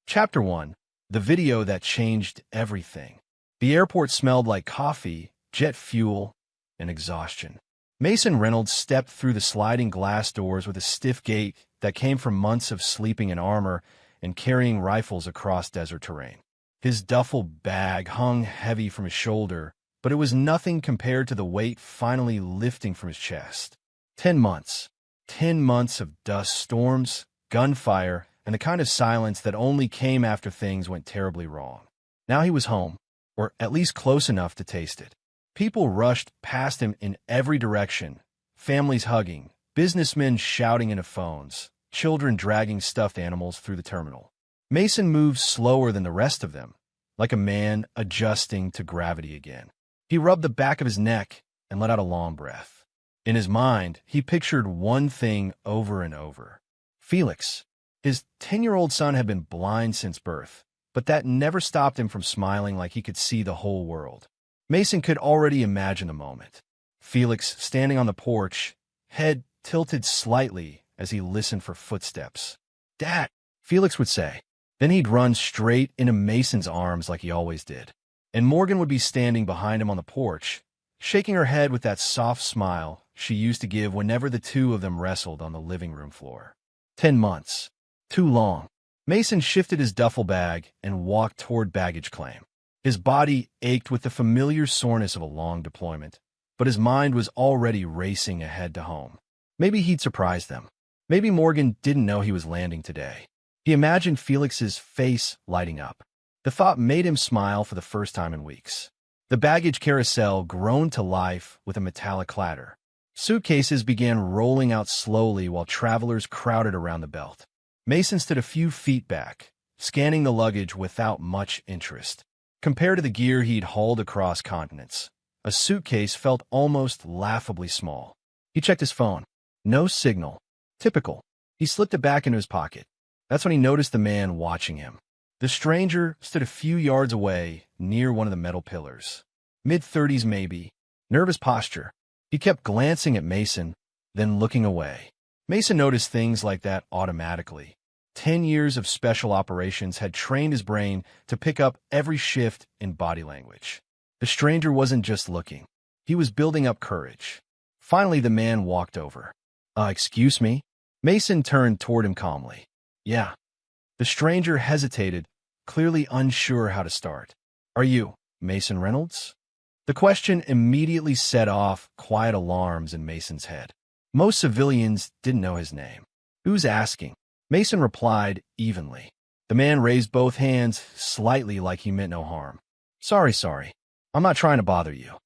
Chapter 1. The video that changed everything. The airport smelled like coffee, jet fuel, and exhaustion. Mason Reynolds stepped through the sliding glass doors with a stiff gait that came from months of sleeping in armor and carrying rifles across desert terrain. His duffel bag hung heavy from his shoulder, but it was nothing compared to the weight finally lifting from his chest. 10 months. 10 months of dust storms, gunfire, and the kind of silence that only came after things went terribly wrong. Now he was home, or at least close enough to taste it. People rushed past him in every direction, families hugging, businessmen shouting into phones, children dragging stuffed animals through the terminal. Mason moved slower than the rest of them, like a man adjusting to gravity again. He rubbed the back of his neck and let out a long breath. In his mind, he pictured one thing over and over. Felix. His 10-year-old son had been blind since birth, but that never stopped him from smiling like he could see the whole world. Mason could already imagine the moment. Felix standing on the porch, head tilted slightly as he listened for footsteps. "Dad," Felix would say. Then he'd run straight into Mason's arms like he always did. And Morgan would be standing behind him on the porch, shaking her head with that soft smile she used to give whenever the two of them wrestled on the living room floor. 10 months. Too long. Mason shifted his duffel bag and walked toward baggage claim. His body ached with the familiar soreness of a long deployment, but his mind was already racing ahead to home. Maybe he'd surprise them. Maybe Morgan didn't know he was landing today. He imagined Felix's face lighting up. The thought made him smile for the first time in weeks. The baggage carousel groaned to life with a metallic clatter. Suitcases began rolling out slowly while travelers crowded around the belt. Mason stood a few feet back, scanning the luggage without much interest. Compared to the gear he'd hauled across continents, a suitcase felt almost laughably small. He checked his phone. No signal. Typical. He slipped it back into his pocket. That's when he noticed the man watching him. The stranger stood a few yards away, near one of the metal pillars. Mid-30s maybe. Nervous posture. He kept glancing at Mason, then looking away. Mason noticed things like that automatically. 10 years of special operations had trained his brain to pick up every shift in body language. The stranger wasn't just looking. He was building up courage. Finally, the man walked over. Excuse me?" Mason turned toward him calmly. "Yeah." The stranger hesitated, clearly unsure how to start. "Are you Mason Reynolds?" The question immediately set off quiet alarms in Mason's head. Most civilians didn't know his name. "Who's asking?" Mason replied evenly. The man raised both hands slightly like he meant no harm. Sorry. I'm not trying to bother you.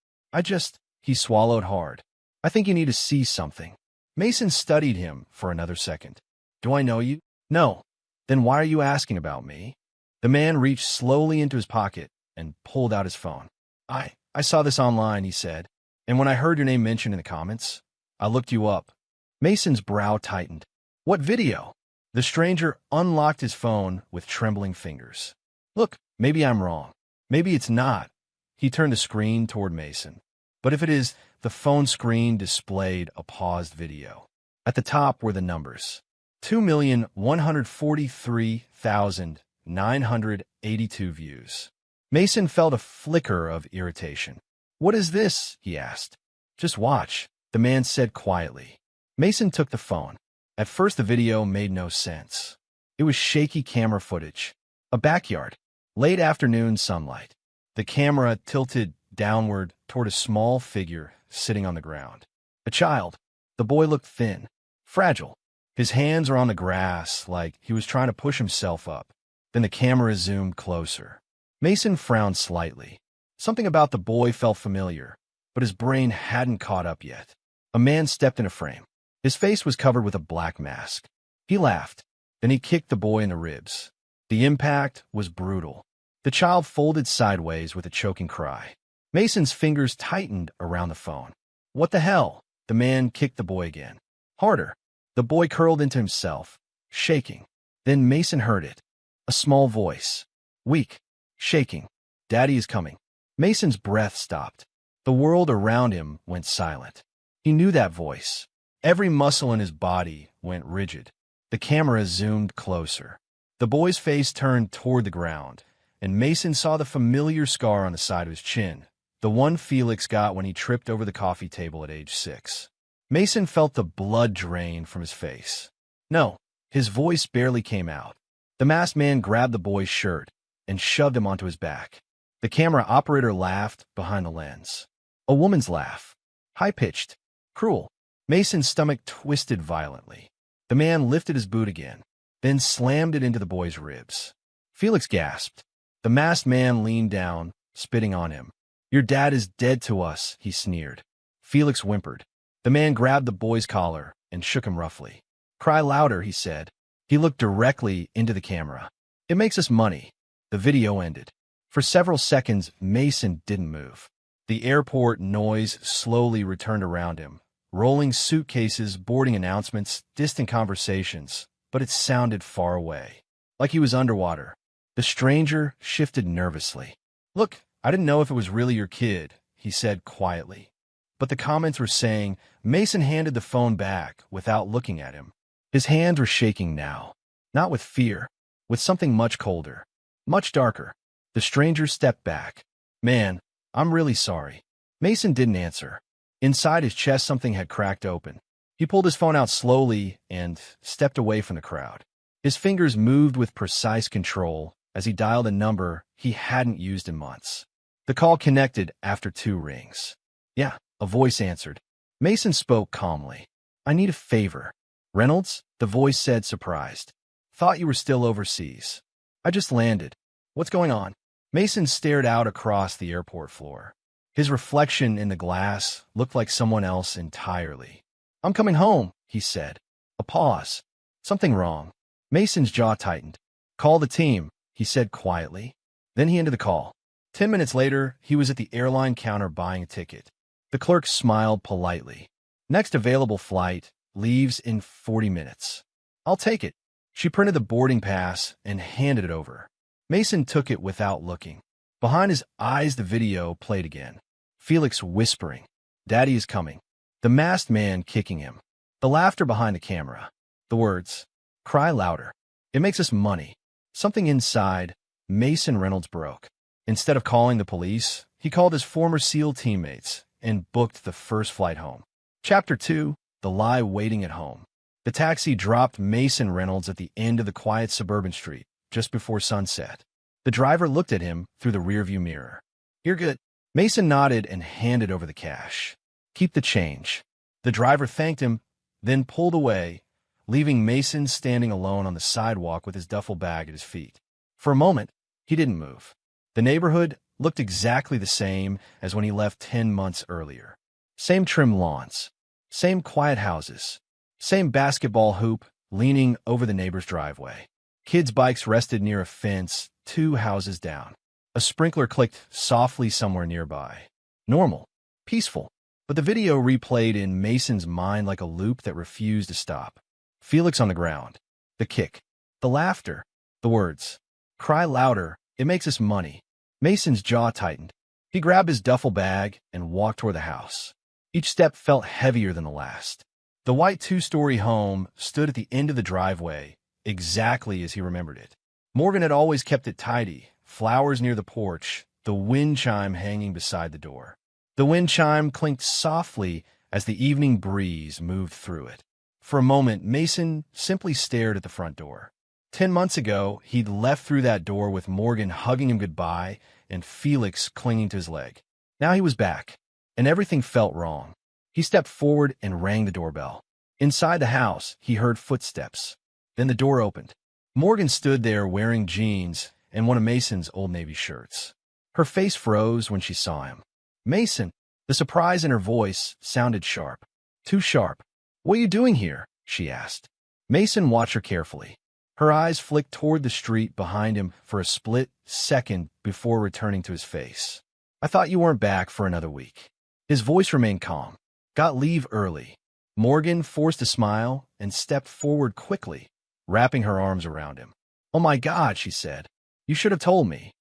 He swallowed hard. "I think you need to see something." Mason studied him for another second. "Do I know you?" "No." "Then why are you asking about me?" The man reached slowly into his pocket and pulled out his phone. I saw this online," he said, "and when I heard your name mentioned in the comments, I looked you up." Mason's brow tightened. "What video?" The stranger unlocked his phone with trembling fingers. "Look, maybe I'm wrong. Maybe it's not." He turned the screen toward Mason. "But if it is," the phone screen displayed a paused video. At the top were the numbers. 2,143,982 views. Mason felt a flicker of irritation. "What is this?" he asked. "Just watch," the man said quietly. Mason took the phone. At first the video made no sense. It was shaky camera footage. A backyard. Late afternoon sunlight. The camera tilted downward toward a small figure sitting on the ground. A child. The boy looked thin, fragile. His hands were on the grass like he was trying to push himself up. Then the camera zoomed closer. Mason frowned slightly. Something about the boy felt familiar, but his brain hadn't caught up yet. A man stepped in a frame. His face was covered with a black mask. He laughed. Then he kicked the boy in the ribs. The impact was brutal. The child folded sideways with a choking cry. Mason's fingers tightened around the phone. "What the hell?" The man kicked the boy again. Harder. The boy curled into himself, shaking. Then Mason heard it. A small voice. Weak. Shaking. "Daddy is coming." Mason's breath stopped. The world around him went silent. He knew that voice. Every muscle in his body went rigid. The camera zoomed closer. The boy's face turned toward the ground, and Mason saw the familiar scar on the side of his chin, the one Felix got when he tripped over the coffee table at age 6. Mason felt the blood drain from his face. No, his voice barely came out. The masked man grabbed the boy's shirt and shoved him onto his back. The camera operator laughed behind the lens. A woman's laugh. High-pitched. Cruel. Mason's stomach twisted violently. The man lifted his boot again, then slammed it into the boy's ribs. Felix gasped. The masked man leaned down, spitting on him. "Your dad is dead to us," he sneered. Felix whimpered. The man grabbed the boy's collar and shook him roughly. "Cry louder," he said. He looked directly into the camera. "It makes us money." The video ended. For several seconds, Mason didn't move. The airport noise slowly returned around him. Rolling suitcases, boarding announcements, distant conversations, but it sounded far away, like he was underwater. The stranger shifted nervously. "Look, I didn't know if it was really your kid," he said quietly. But the comments were saying. Mason handed the phone back without looking at him. His hands were shaking now, not with fear, with something much colder, much darker. The stranger stepped back. "Man, I'm really sorry." Mason didn't answer. Inside his chest, something had cracked open. He pulled his phone out slowly and stepped away from the crowd. His fingers moved with precise control as he dialed a number he hadn't used in months. The call connected after 2 rings. "Yeah," a voice answered. Mason spoke calmly. "I need a favor." "Reynolds?" the voice said, surprised. "Thought you were still overseas." "I just landed." "What's going on?" Mason stared out across the airport floor. His reflection in the glass looked like someone else entirely. "I'm coming home," he said. A pause. "Something wrong." Mason's jaw tightened. "Call the team," he said quietly. Then he ended the call. 10 minutes later, he was at the airline counter buying a ticket. The clerk smiled politely. "Next available flight leaves in 40 minutes. "I'll take it." She printed the boarding pass and handed it over. Mason took it without looking. Behind his eyes, the video played again. Felix whispering, "Daddy is coming." The masked man kicking him. The laughter behind the camera. The words, "Cry louder. It makes us money." Something inside Mason Reynolds broke. Instead of calling the police, he called his former SEAL teammates and booked the first flight home. Chapter 2, The Lie Waiting at Home. The taxi dropped Mason Reynolds at the end of the quiet suburban street, just before sunset. The driver looked at him through the rearview mirror. "You're good." Mason nodded and handed over the cash. "Keep the change." The driver thanked him, then pulled away, leaving Mason standing alone on the sidewalk with his duffel bag at his feet. For a moment, he didn't move. The neighborhood looked exactly the same as when he left 10 months earlier. Same trim lawns, same quiet houses, same basketball hoop leaning over the neighbor's driveway. Kids' bikes rested near a fence 2 houses down. A sprinkler clicked softly somewhere nearby. Normal, peaceful, but the video replayed in Mason's mind like a loop that refused to stop. Felix on the ground. The kick. The laughter. The words. "Cry louder. It makes us money." Mason's jaw tightened. He grabbed his duffel bag and walked toward the house. Each step felt heavier than the last. The white 2-story home stood at the end of the driveway, exactly as he remembered it. Morgan had always kept it tidy, flowers near the porch, the wind chime hanging beside the door. The wind chime clinked softly as the evening breeze moved through it. For a moment, Mason simply stared at the front door. 10 months ago, he'd left through that door with Morgan hugging him goodbye and Felix clinging to his leg. Now he was back, and everything felt wrong. He stepped forward and rang the doorbell. Inside the house, he heard footsteps. Then the door opened. Morgan stood there wearing jeans and one of Mason's Old Navy shirts. Her face froze when she saw him. "Mason!" The surprise in her voice sounded sharp. Too sharp. "What are you doing here?" she asked. Mason watched her carefully. Her eyes flicked toward the street behind him for a split second before returning to his face. "I thought you weren't back for another week." His voice remained calm. "Got leave early." Morgan forced a smile and stepped forward quickly, wrapping her arms around him. "Oh my God," she said. "You should have told me."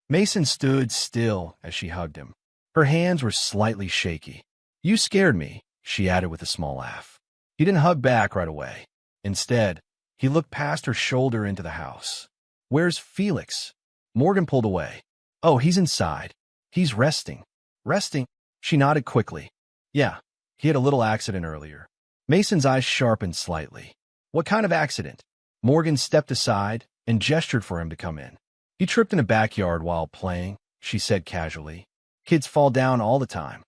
Mason stood still as she hugged him. Her hands were slightly shaky. "You scared me," she added with a small laugh. He didn't hug back right away. Instead, He looked past her shoulder into the house. Where's Felix? Morgan pulled away. Oh, he's inside. He's resting. Resting? She nodded quickly. Yeah, he had a little accident earlier. Mason's eyes sharpened slightly. What kind of accident? Morgan stepped aside and gestured for him to come in. He tripped in a backyard while playing, she said casually. Kids fall down all the time.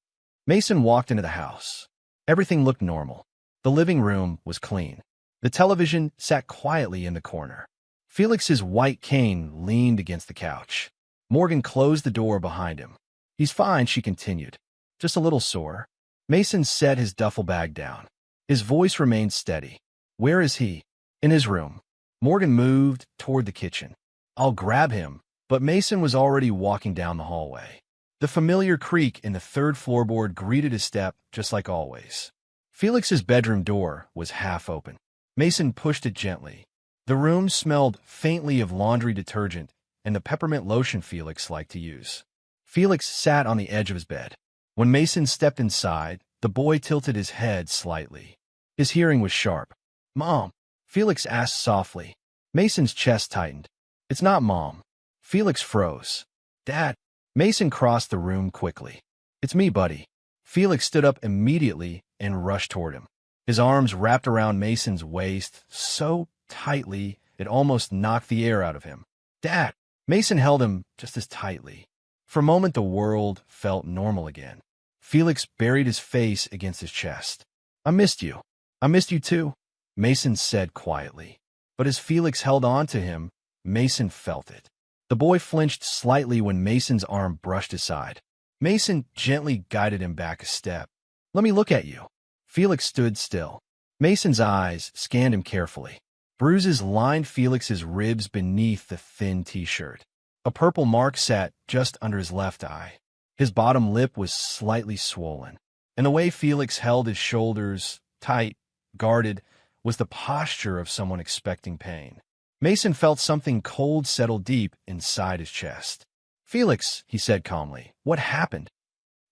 Mason walked into the house. Everything looked normal. The living room was clean. The television sat quietly in the corner. Felix's white cane leaned against the couch. Morgan closed the door behind him. He's fine, she continued. Just a little sore. Mason set his duffel bag down. His voice remained steady. Where is he? In his room. Morgan moved toward the kitchen. I'll grab him, but Mason was already walking down the hallway. The familiar creak in the third floorboard greeted his step, just like always. Felix's bedroom door was half open. Mason pushed it gently. The room smelled faintly of laundry detergent and the peppermint lotion Felix liked to use. Felix sat on the edge of his bed. When Mason stepped inside, the boy tilted his head slightly. His hearing was sharp. Mom, Felix asked softly. Mason's chest tightened. It's not Mom. Felix froze. Dad. Mason crossed the room quickly. It's me, buddy. Felix stood up immediately and rushed toward him. His arms wrapped around Mason's waist so tightly it almost knocked the air out of him. Dad! Mason held him just as tightly. For a moment, the world felt normal again. Felix buried his face against his chest. I missed you. I missed you too, Mason said quietly. But as Felix held on to him, Mason felt it. The boy flinched slightly when Mason's arm brushed aside. Mason gently guided him back a step. Let me look at you. Felix stood still. Mason's eyes scanned him carefully. Bruises lined Felix's ribs beneath the thin t-shirt. A purple mark sat just under his left eye. His bottom lip was slightly swollen. And the way Felix held his shoulders, tight, guarded, was the posture of someone expecting pain. Mason felt something cold settle deep inside his chest. Felix, he said calmly, what happened?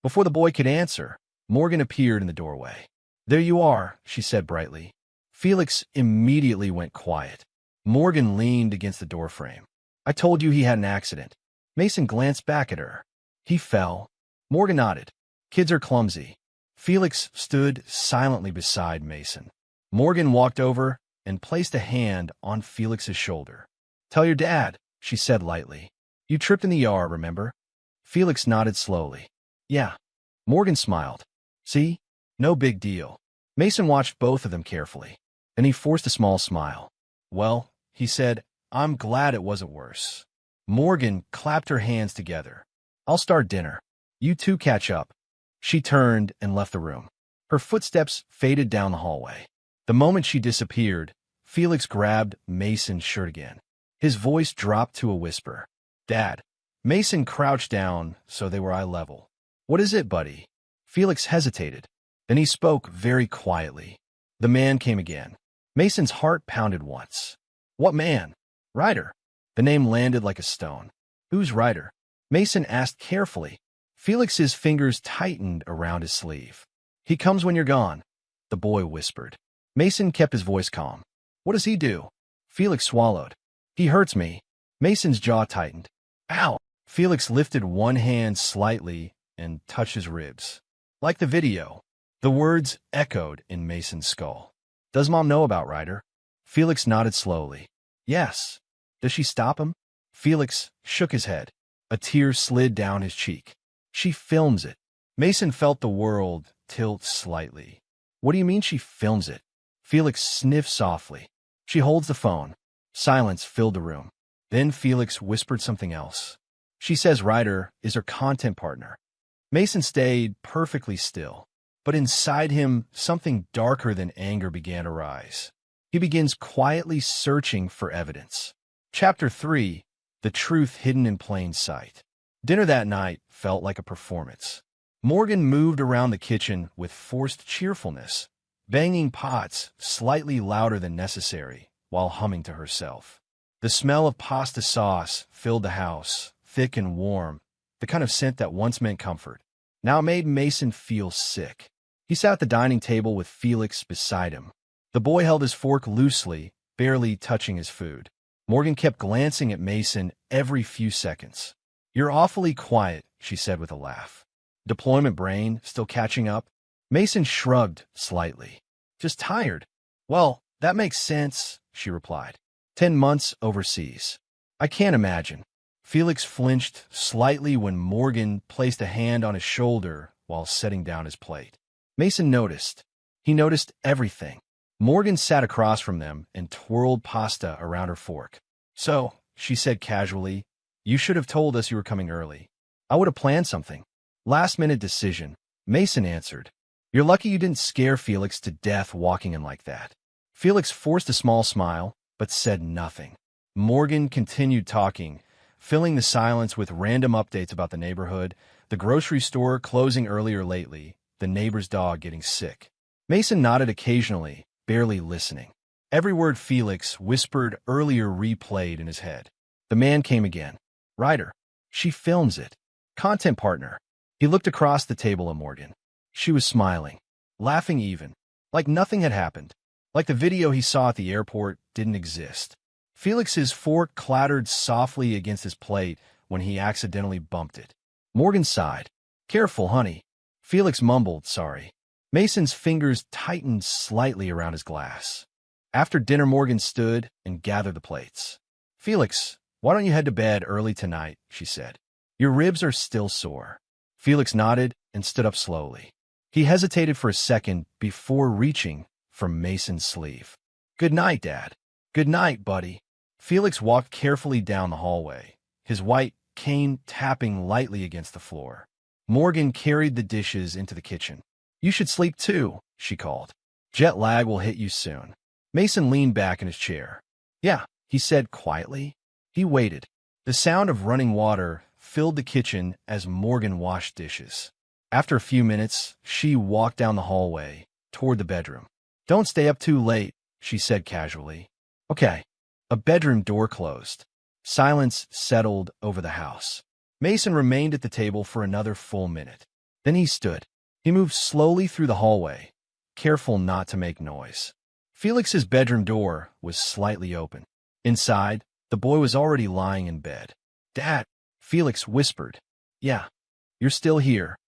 Before the boy could answer, Morgan appeared in the doorway. There you are, she said brightly. Felix immediately went quiet. Morgan leaned against the doorframe. I told you he had an accident. Mason glanced back at her. He fell. Morgan nodded. Kids are clumsy. Felix stood silently beside Mason. Morgan walked over and placed a hand on Felix's shoulder. Tell your dad, she said lightly. You tripped in the yard, remember? Felix nodded slowly. Yeah. Morgan smiled. See? No big deal. Mason watched both of them carefully. Then he forced a small smile. Well, he said, I'm glad it wasn't worse. Morgan clapped her hands together. I'll start dinner. You two catch up. She turned and left the room. Her footsteps faded down the hallway. The moment she disappeared, Felix grabbed Mason's shirt again. His voice dropped to a whisper. Dad. Mason crouched down so they were eye level. What is it, buddy? Felix hesitated. Then he spoke very quietly. The man came again. Mason's heart pounded once. What man? Ryder. The name landed like a stone. Who's Ryder? Mason asked carefully. Felix's fingers tightened around his sleeve. He comes when you're gone, the boy whispered. Mason kept his voice calm. What does he do? Felix swallowed. He hurts me. Mason's jaw tightened. Ow! Felix lifted one hand slightly and touched his ribs. Like the video, the words echoed in Mason's skull. Does Mom know about Ryder? Felix nodded slowly. Yes. Does she stop him? Felix shook his head. A tear slid down his cheek. She films it. Mason felt the world tilt slightly. What do you mean she films it? Felix sniffed softly. She holds the phone. Silence filled the room. Then Felix whispered something else. She says Ryder is her content partner. Mason stayed perfectly still, but inside him something darker than anger began to rise. He begins quietly searching for evidence. Chapter 3, The Truth Hidden in Plain Sight. Dinner that night felt like a performance. Morgan moved around the kitchen with forced cheerfulness, banging pots slightly louder than necessary while humming to herself. The smell of pasta sauce filled the house, thick and warm, the kind of scent that once meant comfort. Now it made Mason feel sick. He sat at the dining table with Felix beside him. The boy held his fork loosely, barely touching his food. Morgan kept glancing at Mason every few seconds. "You're awfully quiet," she said with a laugh. "Deployment brain still catching up?" Mason shrugged slightly. "Just tired." "Well, that makes sense," she replied. 10 months overseas. I can't imagine." Felix flinched slightly when Morgan placed a hand on his shoulder while setting down his plate. Mason noticed. He noticed everything. Morgan sat across from them and twirled pasta around her fork. "So," she said casually, "you should have told us you were coming early. I would have planned something." "Last-minute decision," Mason answered. "You're lucky you didn't scare Felix to death walking in like that." Felix forced a small smile, but said nothing. Morgan continued talking, filling the silence with random updates about the neighborhood, the grocery store closing earlier lately, the neighbor's dog getting sick. Mason nodded occasionally, barely listening. Every word Felix whispered earlier replayed in his head. The man came again. "Writer. She films it. Content partner." He looked across the table at Morgan. She was smiling, laughing even, like nothing had happened, like the video he saw at the airport didn't exist. Felix's fork clattered softly against his plate when he accidentally bumped it. Morgan sighed. "Careful, honey." Felix mumbled, "Sorry." Mason's fingers tightened slightly around his glass. After dinner, Morgan stood and gathered the plates. "Felix, why don't you head to bed early tonight?" she said. "Your ribs are still sore." Felix nodded and stood up slowly. He hesitated for a second before reaching for Mason's sleeve. "Good night, Dad." "Good night, buddy." Felix walked carefully down the hallway, his white cane tapping lightly against the floor. Morgan carried the dishes into the kitchen. "You should sleep too," she called. "Jet lag will hit you soon." Mason leaned back in his chair. "Yeah," he said quietly. He waited. The sound of running water filled the kitchen as Morgan washed dishes. After a few minutes, she walked down the hallway toward the bedroom. "Don't stay up too late," she said casually. "Okay." A bedroom door closed. Silence settled over the house. Mason remained at the table for another full minute. Then he stood. He moved slowly through the hallway, careful not to make noise. Felix's bedroom door was slightly open. Inside, the boy was already lying in bed. "Dad," Felix whispered. "Yeah. You're still here."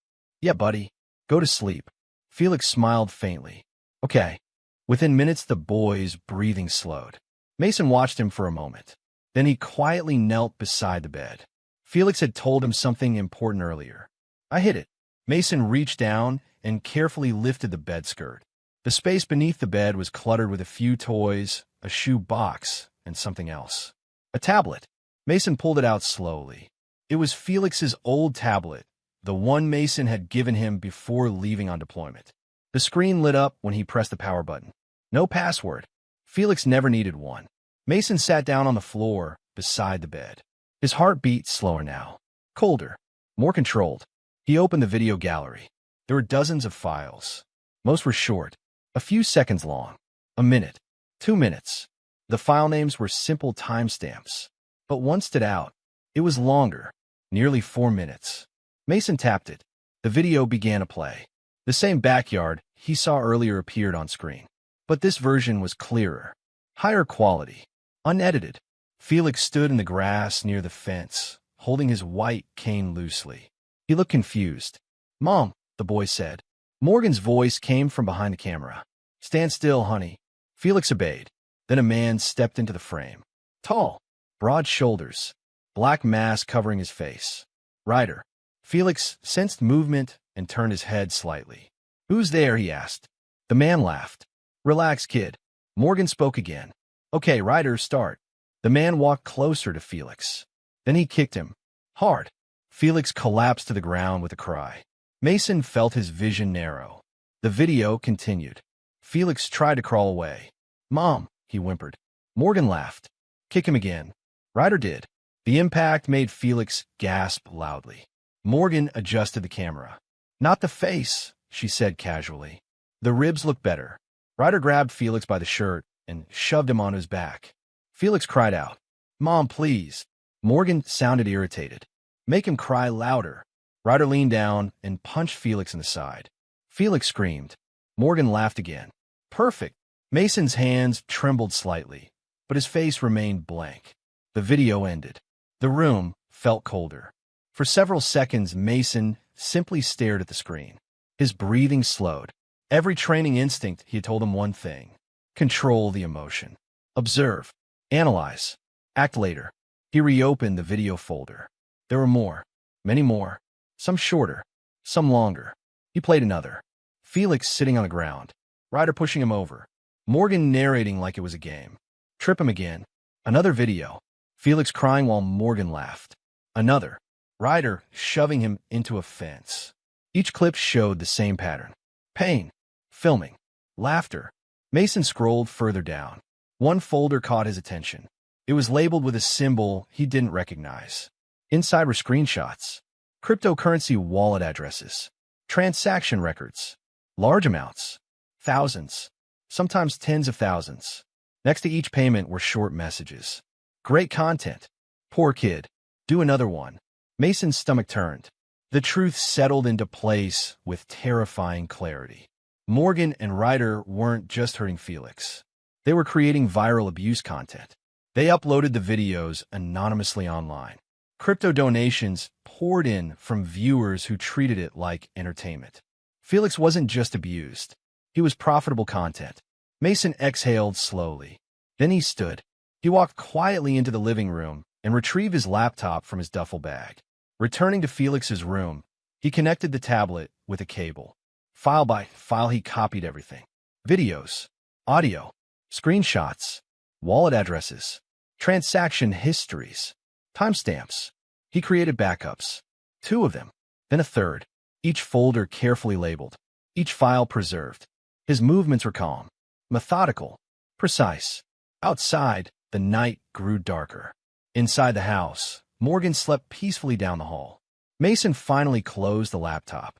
"Yeah, buddy. Go to sleep." Felix smiled faintly. "Okay." Within minutes, the boy's breathing slowed. Mason watched him for a moment. Then he quietly knelt beside the bed. Felix had told him something important earlier. "I hid it." Mason reached down and carefully lifted the bed skirt. The space beneath the bed was cluttered with a few toys, a shoe box, and something else. A tablet. Mason pulled it out slowly. It was Felix's old tablet, the one Mason had given him before leaving on deployment. The screen lit up when he pressed the power button. No password. Felix never needed one. Mason sat down on the floor beside the bed. His heart beat slower now, colder, more controlled. He opened the video gallery. There were dozens of files. Most were short, a few seconds long, a minute, 2 minutes. The file names were simple timestamps, but one stood out. It was longer, nearly 4 minutes. Mason tapped it. The video began to play. The same backyard he saw earlier appeared on screen. But this version was clearer, higher quality, unedited. Felix stood in the grass near the fence, holding his white cane loosely. He looked confused. "Mom," the boy said. Morgan's voice came from behind the camera. "Stand still, honey." Felix obeyed. Then a man stepped into the frame. Tall, broad shoulders, black mask covering his face. "Ryder." Felix sensed movement and turned his head slightly. "Who's there?" he asked. The man laughed. "Relax, kid." Morgan spoke again. "Okay, Ryder, start." The man walked closer to Felix. Then he kicked him. Hard. Felix collapsed to the ground with a cry. Mason felt his vision narrow. The video continued. Felix tried to crawl away. "Mom," he whimpered. Morgan laughed. "Kick him again." Ryder did. The impact made Felix gasp loudly. Morgan adjusted the camera. "Not the face," she said casually. "The ribs look better." Ryder grabbed Felix by the shirt and shoved him on his back. Felix cried out, "Mom, please." Morgan sounded irritated. "Make him cry louder." Ryder leaned down and punched Felix in the side. Felix screamed. Morgan laughed again. "Perfect." Mason's hands trembled slightly, but his face remained blank. The video ended. The room felt colder. For several seconds, Mason simply stared at the screen. His breathing slowed. Every training instinct he had told him one thing: control the emotion. Observe. Analyze. Act later. He reopened the video folder. There were more. Many more. Some shorter. Some longer. He played another. Felix sitting on the ground. Ryder pushing him over. Morgan narrating like it was a game. Trip him again. Another video. Felix crying while Morgan laughed. Another. Ryder shoving him into a fence. Each clip showed the same pattern. Pain. Filming. Laughter. Mason scrolled further down. One folder caught his attention. It was labeled with a symbol he didn't recognize. Inside were screenshots. Cryptocurrency wallet addresses. Transaction records. Large amounts. Thousands. Sometimes tens of thousands. Next to each payment were short messages. Great content. Poor kid. Do another one. Mason's stomach turned. The truth settled into place with terrifying clarity. Morgan and Ryder weren't just hurting Felix. They were creating viral abuse content. They uploaded the videos anonymously online. Crypto donations poured in from viewers who treated it like entertainment. Felix wasn't just abused. He was profitable content. Mason exhaled slowly. Then he stood. He walked quietly into the living room and retrieved his laptop from his duffel bag. Returning to Felix's room, he connected the tablet with a cable. File by file, he copied everything. Videos, audio, screenshots, wallet addresses, transaction histories, timestamps. He created backups. 2 of them, then a third, each folder carefully labeled, each file preserved. His movements were calm, methodical, precise. Outside, the night grew darker. Inside the house, Morgan slept peacefully down the hall. Mason finally closed the laptop.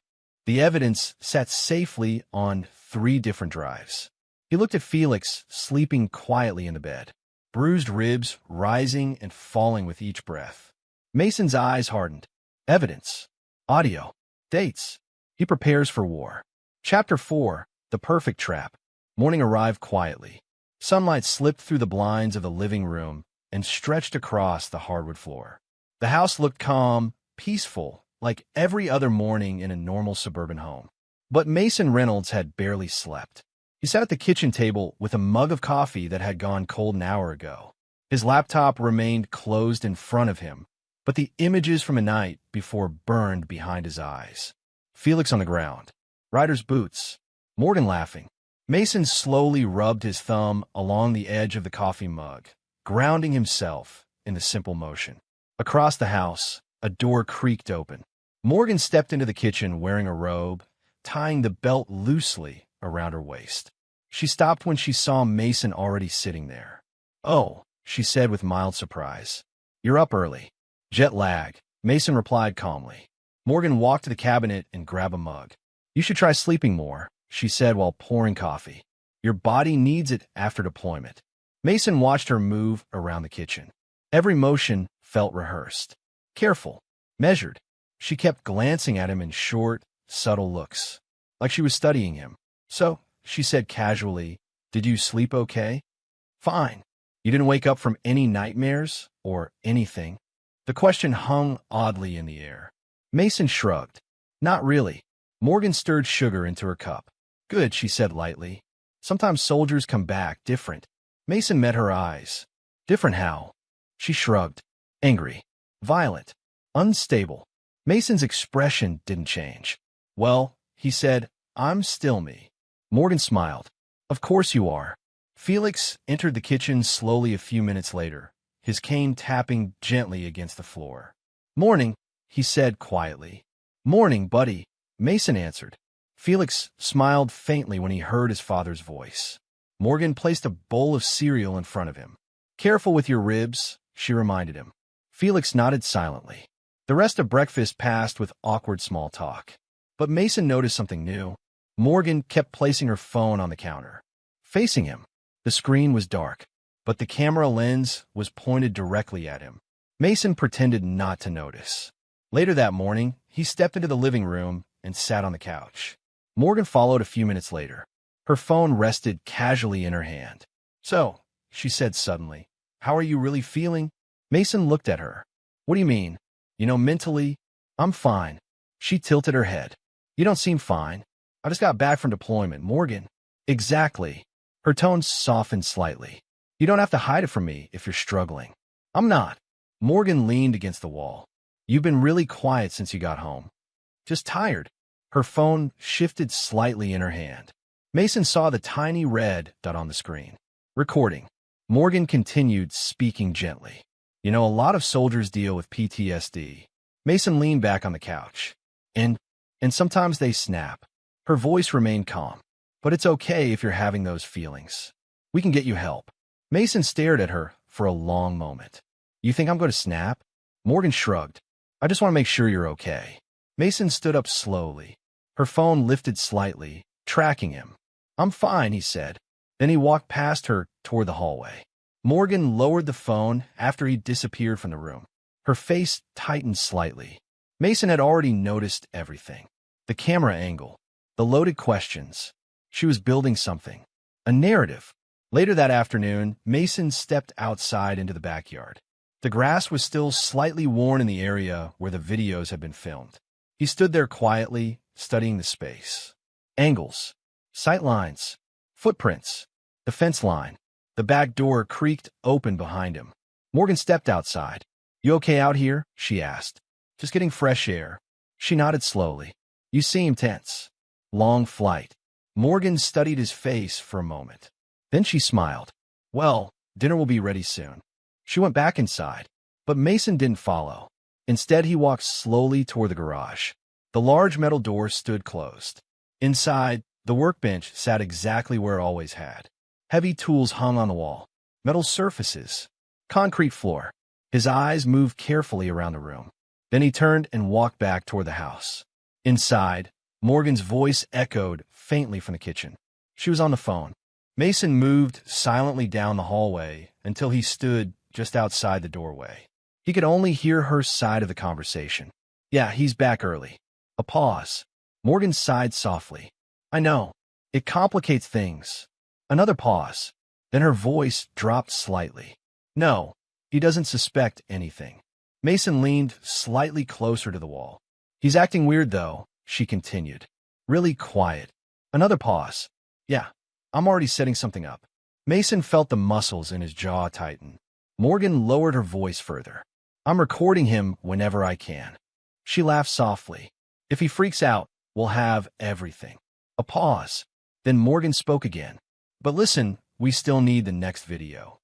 The evidence sat safely on 3 different drives. He looked at Felix sleeping quietly in the bed, bruised ribs rising and falling with each breath. Mason's eyes hardened. Evidence. Audio. Dates. He prepares for war. Chapter 4. The Perfect Trap. Morning arrived quietly. Sunlight slipped through the blinds of the living room and stretched across the hardwood floor. The house looked calm, peaceful, like every other morning in a normal suburban home. But Mason Reynolds had barely slept. He sat at the kitchen table with a mug of coffee that had gone cold an hour ago. His laptop remained closed in front of him, but the images from a night before burned behind his eyes. Felix on the ground. Ryder's boots. Morgan laughing. Mason slowly rubbed his thumb along the edge of the coffee mug, grounding himself in the simple motion. Across the house, a door creaked open. Morgan stepped into the kitchen wearing a robe, tying the belt loosely around her waist. She stopped when she saw Mason already sitting there. "Oh," she said with mild surprise. "You're up early." "Jet lag," Mason replied calmly. Morgan walked to the cabinet and grabbed a mug. "You should try sleeping more," she said while pouring coffee. "Your body needs it after deployment." Mason watched her move around the kitchen. Every motion felt rehearsed. Careful. Measured. She kept glancing at him in short, subtle looks, like she was studying him. "So," she said casually, "did you sleep okay?" "Fine. You didn't wake up from any nightmares or anything?" The question hung oddly in the air. Mason shrugged. "Not really." Morgan stirred sugar into her cup. "Good," she said lightly. "Sometimes soldiers come back different." Mason met her eyes. "Different how?" She shrugged. "Angry. Violent. Unstable." Mason's expression didn't change. "Well," he said, "I'm still me." Morgan smiled. "Of course you are." Felix entered the kitchen slowly a few minutes later, his cane tapping gently against the floor. "Morning," he said quietly. "Morning, buddy," Mason answered. Felix smiled faintly when he heard his father's voice. Morgan placed a bowl of cereal in front of him. "Careful with your ribs," she reminded him. Felix nodded silently. The rest of breakfast passed with awkward small talk. But Mason noticed something new. Morgan kept placing her phone on the counter. Facing him, the screen was dark, but the camera lens was pointed directly at him. Mason pretended not to notice. Later that morning, he stepped into the living room and sat on the couch. Morgan followed a few minutes later. Her phone rested casually in her hand. "So," she said suddenly. How are you really feeling? Mason looked at her. What do you mean? Mentally, I'm fine. She tilted her head. You don't seem fine. I just got back from deployment, Morgan. Exactly. Her tone softened slightly. You don't have to hide it from me if you're struggling. I'm not. Morgan leaned against the wall. You've been really quiet since you got home. Just tired. Her phone shifted slightly in her hand. Mason saw the tiny red dot on the screen. Recording. Morgan continued, speaking gently. A lot of soldiers deal with PTSD. Mason leaned back on the couch. And sometimes they snap. Her voice remained calm. But it's okay if you're having those feelings. We can get you help. Mason stared at her for a long moment. You think I'm going to snap? Morgan shrugged. I just want to make sure you're okay. Mason stood up slowly. Her phone lifted slightly, tracking him. I'm fine, he said. Then he walked past her toward the hallway. Morgan lowered the phone after he disappeared from the room. Her face tightened slightly. Mason had already noticed everything. The camera angle, the loaded questions. She was building something. A narrative. Later that afternoon, Mason stepped outside into the backyard. The grass was still slightly worn in the area where the videos had been filmed. He stood there quietly, studying the space. Angles, sight lines, footprints, the fence line. The back door creaked open behind him. Morgan stepped outside. You okay out here? She asked. Just getting fresh air. She nodded slowly. You seem tense. Long flight. Morgan studied his face for a moment. Then she smiled. Well, dinner will be ready soon. She went back inside, but Mason didn't follow. Instead, he walked slowly toward the garage. The large metal door stood closed. Inside, the workbench sat exactly where it always had. Heavy tools hung on the wall. Metal surfaces. Concrete floor. His eyes moved carefully around the room. Then he turned and walked back toward the house. Inside, Morgan's voice echoed faintly from the kitchen. She was on the phone. Mason moved silently down the hallway until he stood just outside the doorway. He could only hear her side of the conversation. Yeah, he's back early. A pause. Morgan sighed softly. I know. It complicates things. Another pause. Then her voice dropped slightly. No, he doesn't suspect anything. Mason leaned slightly closer to the wall. He's acting weird, though, she continued. Really quiet. Another pause. Yeah, I'm already setting something up. Mason felt the muscles in his jaw tighten. Morgan lowered her voice further. I'm recording him whenever I can. She laughed softly. If he freaks out, we'll have everything. A pause. Then Morgan spoke again. But listen, we still need the next video.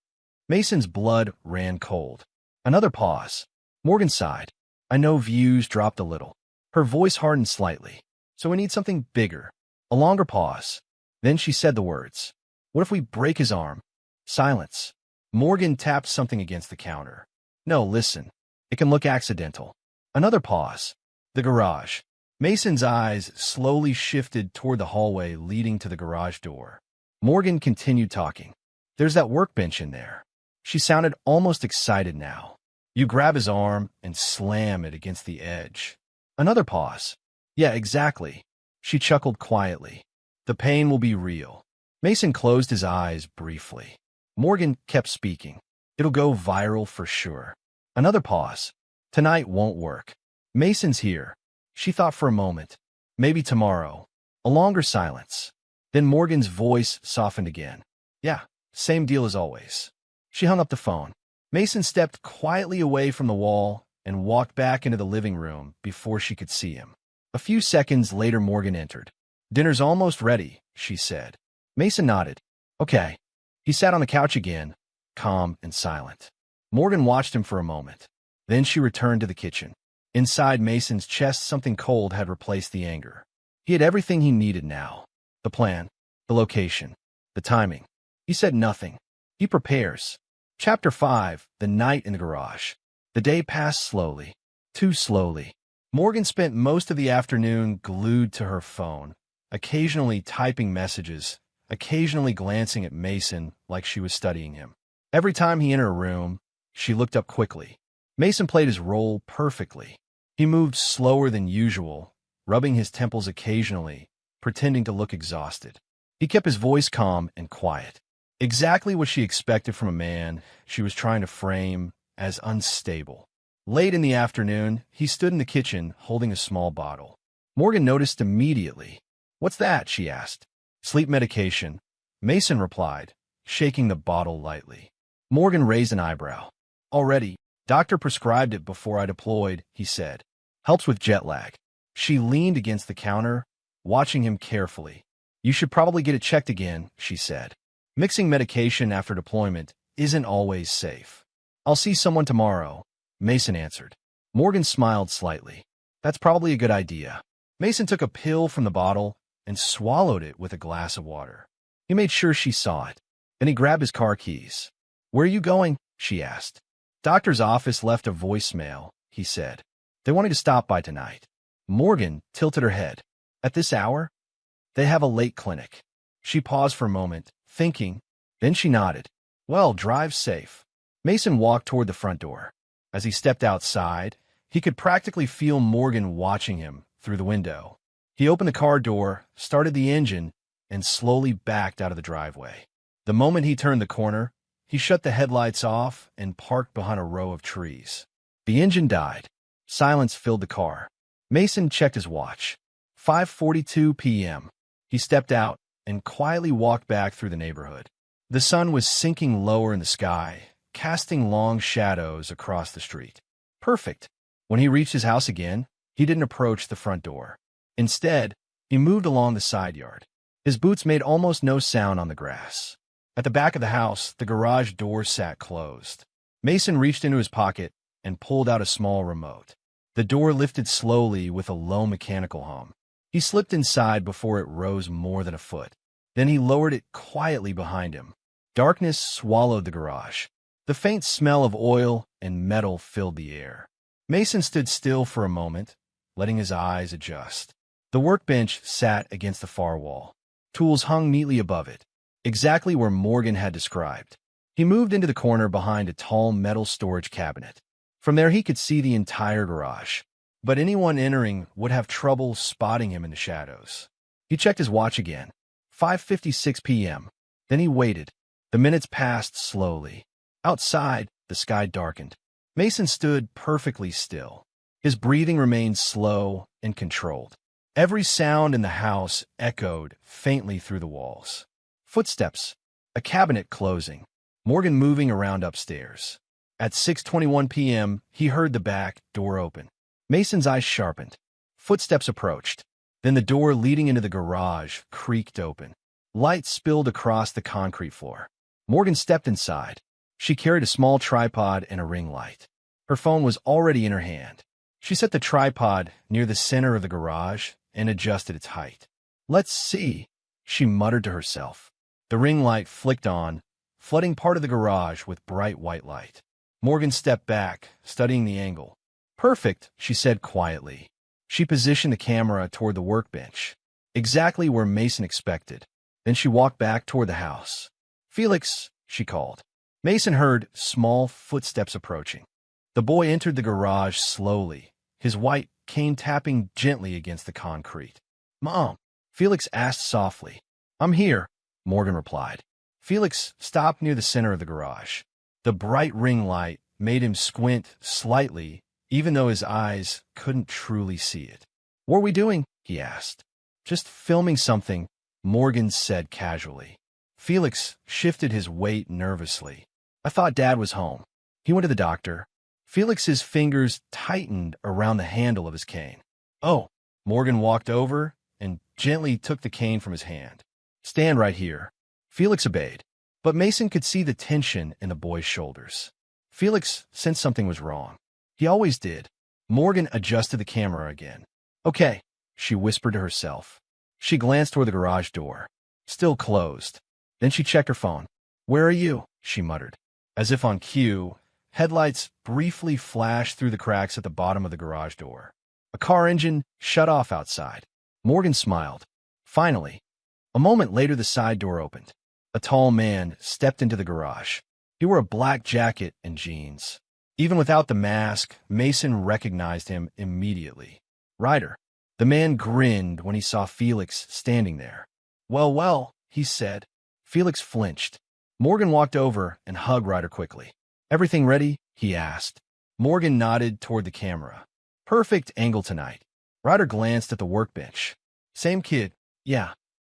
Mason's blood ran cold. Another pause. Morgan sighed. I know views dropped a little. Her voice hardened slightly. So we need something bigger. A longer pause. Then she said the words. What if we break his arm? Silence. Morgan tapped something against the counter. No, listen. It can look accidental. Another pause. The garage. Mason's eyes slowly shifted toward the hallway leading to the garage door. Morgan continued talking. There's that workbench in there. She sounded almost excited now. You grab his arm and slam it against the edge. Another pause. Yeah, exactly. She chuckled quietly. The pain will be real. Mason closed his eyes briefly. Morgan kept speaking. It'll go viral for sure. Another pause. Tonight won't work. Mason's here. She thought for a moment. Maybe tomorrow. A longer silence. Then Morgan's voice softened again. Yeah, same deal as always. She hung up the phone. Mason stepped quietly away from the wall and walked back into the living room before she could see him. A few seconds later, Morgan entered. Dinner's almost ready, she said. Mason nodded. Okay. He sat on the couch again, calm and silent. Morgan watched him for a moment. Then she returned to the kitchen. Inside Mason's chest, something cold had replaced the anger. He had everything he needed now. The plan, the location, the timing. He said nothing. He prepares. Chapter 5, The Night in the Garage. The day passed slowly. Too slowly. Morgan spent most of the afternoon glued to her phone, occasionally typing messages, occasionally glancing at Mason like she was studying him. Every time he entered a room, she looked up quickly. Mason played his role perfectly. He moved slower than usual, rubbing his temples occasionally, pretending to look exhausted. He kept his voice calm and quiet. Exactly what she expected from a man she was trying to frame as unstable. Late in the afternoon, he stood in the kitchen holding a small bottle. Morgan noticed immediately. "What's that?" she asked. "Sleep medication," Mason replied, shaking the bottle lightly. Morgan raised an eyebrow. "Already, doctor prescribed it before I deployed," he said. "Helps with jet lag." She leaned against the counter, watching him carefully. "You should probably get it checked again," she said. "Mixing medication after deployment isn't always safe." "I'll see someone tomorrow," Mason answered. Morgan smiled slightly. "That's probably a good idea." Mason took a pill from the bottle and swallowed it with a glass of water. He made sure she saw it. Then he grabbed his car keys. "Where are you going?" she asked. "Doctor's office left a voicemail," he said. "They wanted to stop by tonight." Morgan tilted her head. "At this hour?" "They have a late clinic." She paused for a moment, thinking. Then she nodded. "Well, drive safe." Mason walked toward the front door. As he stepped outside, he could practically feel Morgan watching him through the window. He opened the car door, started the engine, and slowly backed out of the driveway. The moment he turned the corner, he shut the headlights off and parked behind a row of trees. The engine died. Silence filled the car. Mason checked his watch. 5:42 p.m. He stepped out and quietly walked back through the neighborhood. The sun was sinking lower in the sky, casting long shadows across the street. Perfect. When he reached his house again, he didn't approach the front door. Instead, he moved along the side yard. His boots made almost no sound on the grass. At the back of the house, the garage door sat closed. Mason reached into his pocket and pulled out a small remote. The door lifted slowly with a low mechanical hum. He slipped inside before it rose more than a foot. Then he lowered it quietly behind him. Darkness swallowed the garage. The faint smell of oil and metal filled the air. Mason stood still for a moment, letting his eyes adjust. The workbench sat against the far wall. Tools hung neatly above it, exactly where Morgan had described. He moved into the corner behind a tall metal storage cabinet. From there he could see the entire garage, but anyone entering would have trouble spotting him in the shadows. He checked his watch again. 5:56 p.m. Then he waited. The minutes passed slowly. Outside, the sky darkened. Mason stood perfectly still. His breathing remained slow and controlled. Every sound in the house echoed faintly through the walls. Footsteps, a cabinet closing, Morgan moving around upstairs. At 6:21 p.m., he heard the back door open. Mason's eyes sharpened. Footsteps approached. Then the door leading into the garage creaked open. Light spilled across the concrete floor. Morgan stepped inside. She carried a small tripod and a ring light. Her phone was already in her hand. She set the tripod near the center of the garage and adjusted its height. "Let's see," she muttered to herself. The ring light flicked on, flooding part of the garage with bright white light. Morgan stepped back, studying the angle. "Perfect," she said quietly. She positioned the camera toward the workbench, exactly where Mason expected. Then she walked back toward the house. "Felix," she called. Mason heard small footsteps approaching. The boy entered the garage slowly, his white cane tapping gently against the concrete. "Mom," Felix asked softly. "I'm here," Morgan replied. Felix stopped near the center of the garage. The bright ring light made him squint slightly, even though his eyes couldn't truly see it. "What are we doing?" he asked. "Just filming something," Morgan said casually. Felix shifted his weight nervously. "I thought Dad was home. He went to the doctor." Felix's fingers tightened around the handle of his cane. "Oh." Morgan walked over and gently took the cane from his hand. "Stand right here." Felix obeyed, but Mason could see the tension in the boy's shoulders. Felix sensed something was wrong. He always did. Morgan adjusted the camera again. "Okay," she whispered to herself. She glanced toward the garage door. Still closed. Then she checked her phone. "Where are you?" she muttered. As if on cue, headlights briefly flashed through the cracks at the bottom of the garage door. A car engine shut off outside. Morgan smiled. Finally. A moment later, the side door opened. A tall man stepped into the garage. He wore a black jacket and jeans. Even without the mask, Mason recognized him immediately. Ryder. The man grinned when he saw Felix standing there. "Well, well," he said. Felix flinched. Morgan walked over and hugged Ryder quickly. "Everything ready?" he asked. Morgan nodded toward the camera. "Perfect angle tonight." Ryder glanced at the workbench. "Same kid." "Yeah."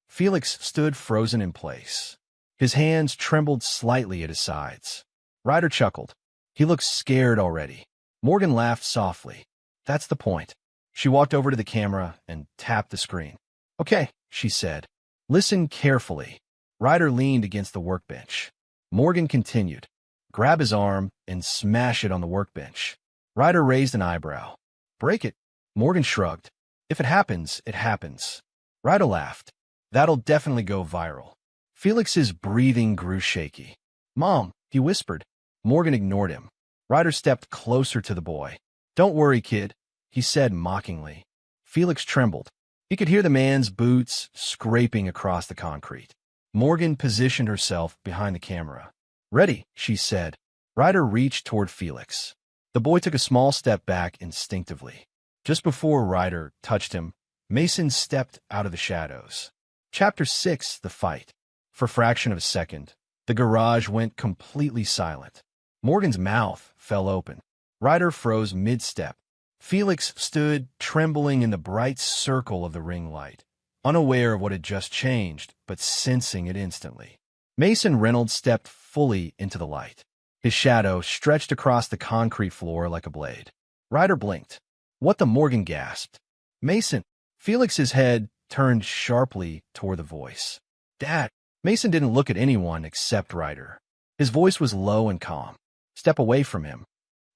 Felix stood frozen in place. His hands trembled slightly at his sides. Ryder chuckled. He looked scared already. Morgan laughed softly. "That's the point." She walked over to the camera and tapped the screen. "Okay," she said. "Listen carefully." Ryder leaned against the workbench. Morgan continued. "Grab his arm and smash it on the workbench." Ryder raised an eyebrow. "Break it." Morgan shrugged. "If it happens, it happens." Ryder laughed. "That'll definitely go viral." Felix's breathing grew shaky. "Mom," he whispered. Morgan ignored him. Ryder stepped closer to the boy. "Don't worry, kid," he said mockingly. Felix trembled. He could hear the man's boots scraping across the concrete. Morgan positioned herself behind the camera. "Ready," she said. Ryder reached toward Felix. The boy took a small step back instinctively. Just before Ryder touched him, Mason stepped out of the shadows. Chapter 6: The Fight. For a fraction of a second, the garage went completely silent. Morgan's mouth fell open. Ryder froze mid-step. Felix stood trembling in the bright circle of the ring light, unaware of what had just changed, but sensing it instantly. Mason Reynolds stepped fully into the light. His shadow stretched across the concrete floor like a blade. Ryder blinked. "What the?" Morgan gasped. "Mason." Felix's head turned sharply toward the voice. "Dad." Mason didn't look at anyone except Ryder. His voice was low and calm. "Step away from him."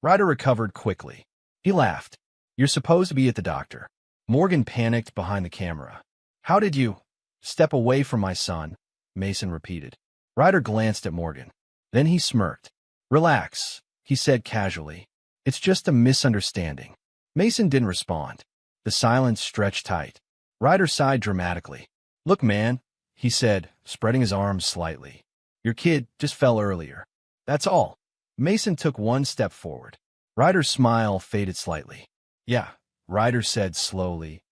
Ryder recovered quickly. He laughed. "You're supposed to be at the doctor." Morgan panicked behind the camera. "How did you—" "Step away from my son," Mason repeated. Ryder glanced at Morgan. Then he smirked. "Relax," he said casually. "It's just a misunderstanding." Mason didn't respond. The silence stretched tight. Ryder sighed dramatically. "Look, man," he said, spreading his arms slightly. "Your kid just fell earlier. That's all." Mason took one step forward. Ryder's smile faded slightly. "Yeah," Ryder said slowly.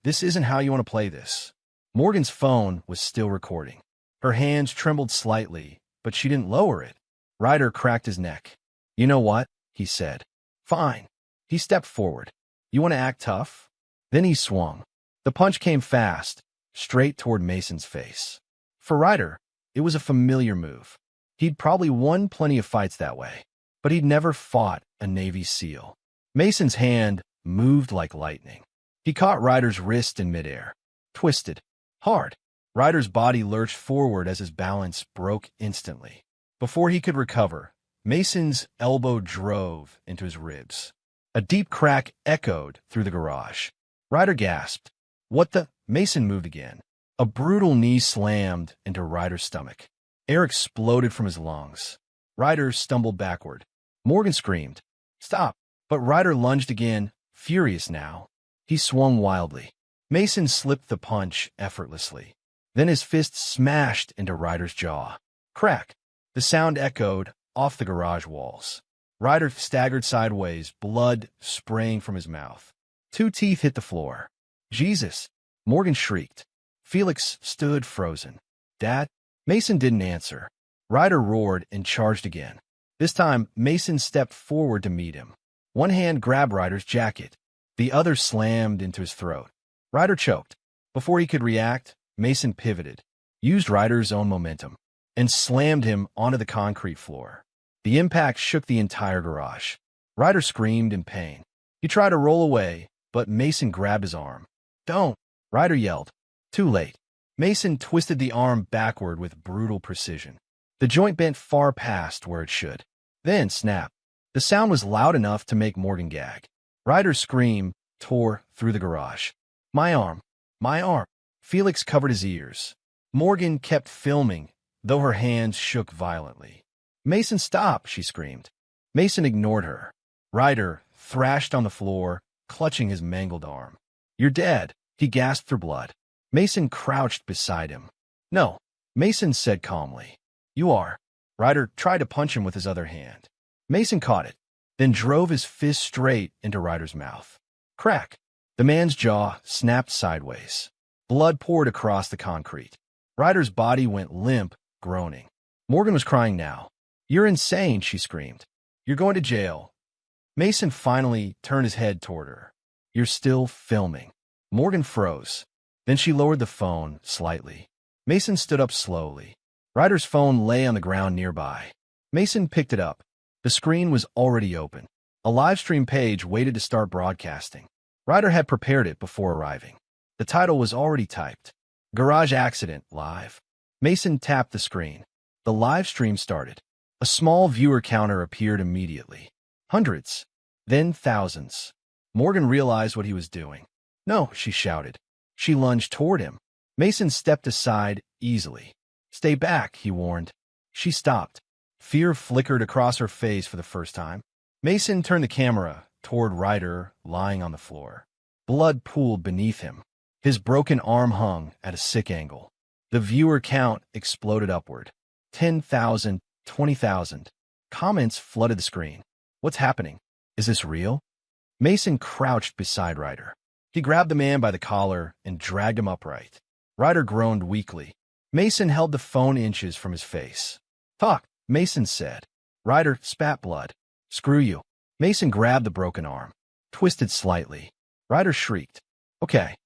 "This isn't how you want to play this." Morgan's phone was still recording. Her hands trembled slightly, but she didn't lower it. Ryder cracked his neck. "You know what?" he said. "Fine." He stepped forward. "You want to act tough?" Then he swung. The punch came fast, straight toward Mason's face. For Ryder, it was a familiar move. He'd probably won plenty of fights that way, but he'd never fought a Navy SEAL. Mason's hand moved like lightning. He caught Ryder's wrist in midair, twisted, hard. Ryder's body lurched forward as his balance broke instantly. Before he could recover, Mason's elbow drove into his ribs. A deep crack echoed through the garage. Ryder gasped. "What the—" Mason moved again. A brutal knee slammed into Ryder's stomach. Air exploded from his lungs. Ryder stumbled backward. Morgan screamed, "Stop!" But Ryder lunged again, furious now. He swung wildly. Mason slipped the punch effortlessly. Then his fist smashed into Ryder's jaw. Crack! The sound echoed off the garage walls. Ryder staggered sideways, blood spraying from his mouth. Two teeth hit the floor. "Jesus!" Morgan shrieked. Felix stood frozen. "Dad?" Mason didn't answer. Ryder roared and charged again. This time, Mason stepped forward to meet him. One hand grabbed Ryder's jacket. The other slammed into his throat. Ryder choked. Before he could react, Mason pivoted, used Ryder's own momentum, and slammed him onto the concrete floor. The impact shook the entire garage. Ryder screamed in pain. He tried to roll away, but Mason grabbed his arm. "Don't!" Ryder yelled. Too late. Mason twisted the arm backward with brutal precision. The joint bent far past where it should. Then snap. The sound was loud enough to make Morgan gag. Ryder's scream tore through the garage. "My arm! My arm!" Felix covered his ears. Morgan kept filming, though her hands shook violently. "Mason, stop!" she screamed. Mason ignored her. Ryder thrashed on the floor, clutching his mangled arm. "You're dead," he gasped for blood. Mason crouched beside him. "No," Mason said calmly. "You are." Ryder tried to punch him with his other hand. Mason caught it, then drove his fist straight into Ryder's mouth. Crack! The man's jaw snapped sideways. Blood poured across the concrete. Ryder's body went limp, groaning. Morgan was crying now. "You're insane," she screamed. "You're going to jail." Mason finally turned his head toward her. "You're still filming." Morgan froze. Then she lowered the phone slightly. Mason stood up slowly. Ryder's phone lay on the ground nearby. Mason picked it up. The screen was already open. A live stream page waited to start broadcasting. Ryder had prepared it before arriving. The title was already typed. Garage Accident Live. Mason tapped the screen. The live stream started. A small viewer counter appeared immediately. Hundreds, then thousands. Morgan realized what he was doing. "No," she shouted. She lunged toward him. Mason stepped aside easily. "Stay back," he warned. She stopped. Fear flickered across her face for the first time. Mason turned the camera toward Ryder lying on the floor. Blood pooled beneath him. His broken arm hung at a sick angle. The viewer count exploded upward. 10,000, 20,000. Comments flooded the screen. "What's happening? Is this real?" Mason crouched beside Ryder. He grabbed the man by the collar and dragged him upright. Ryder groaned weakly. Mason held the phone inches from his face. "Talk," Mason said. Ryder spat blood. "Screw you." Mason grabbed the broken arm, twisted slightly. Ryder shrieked. Okay.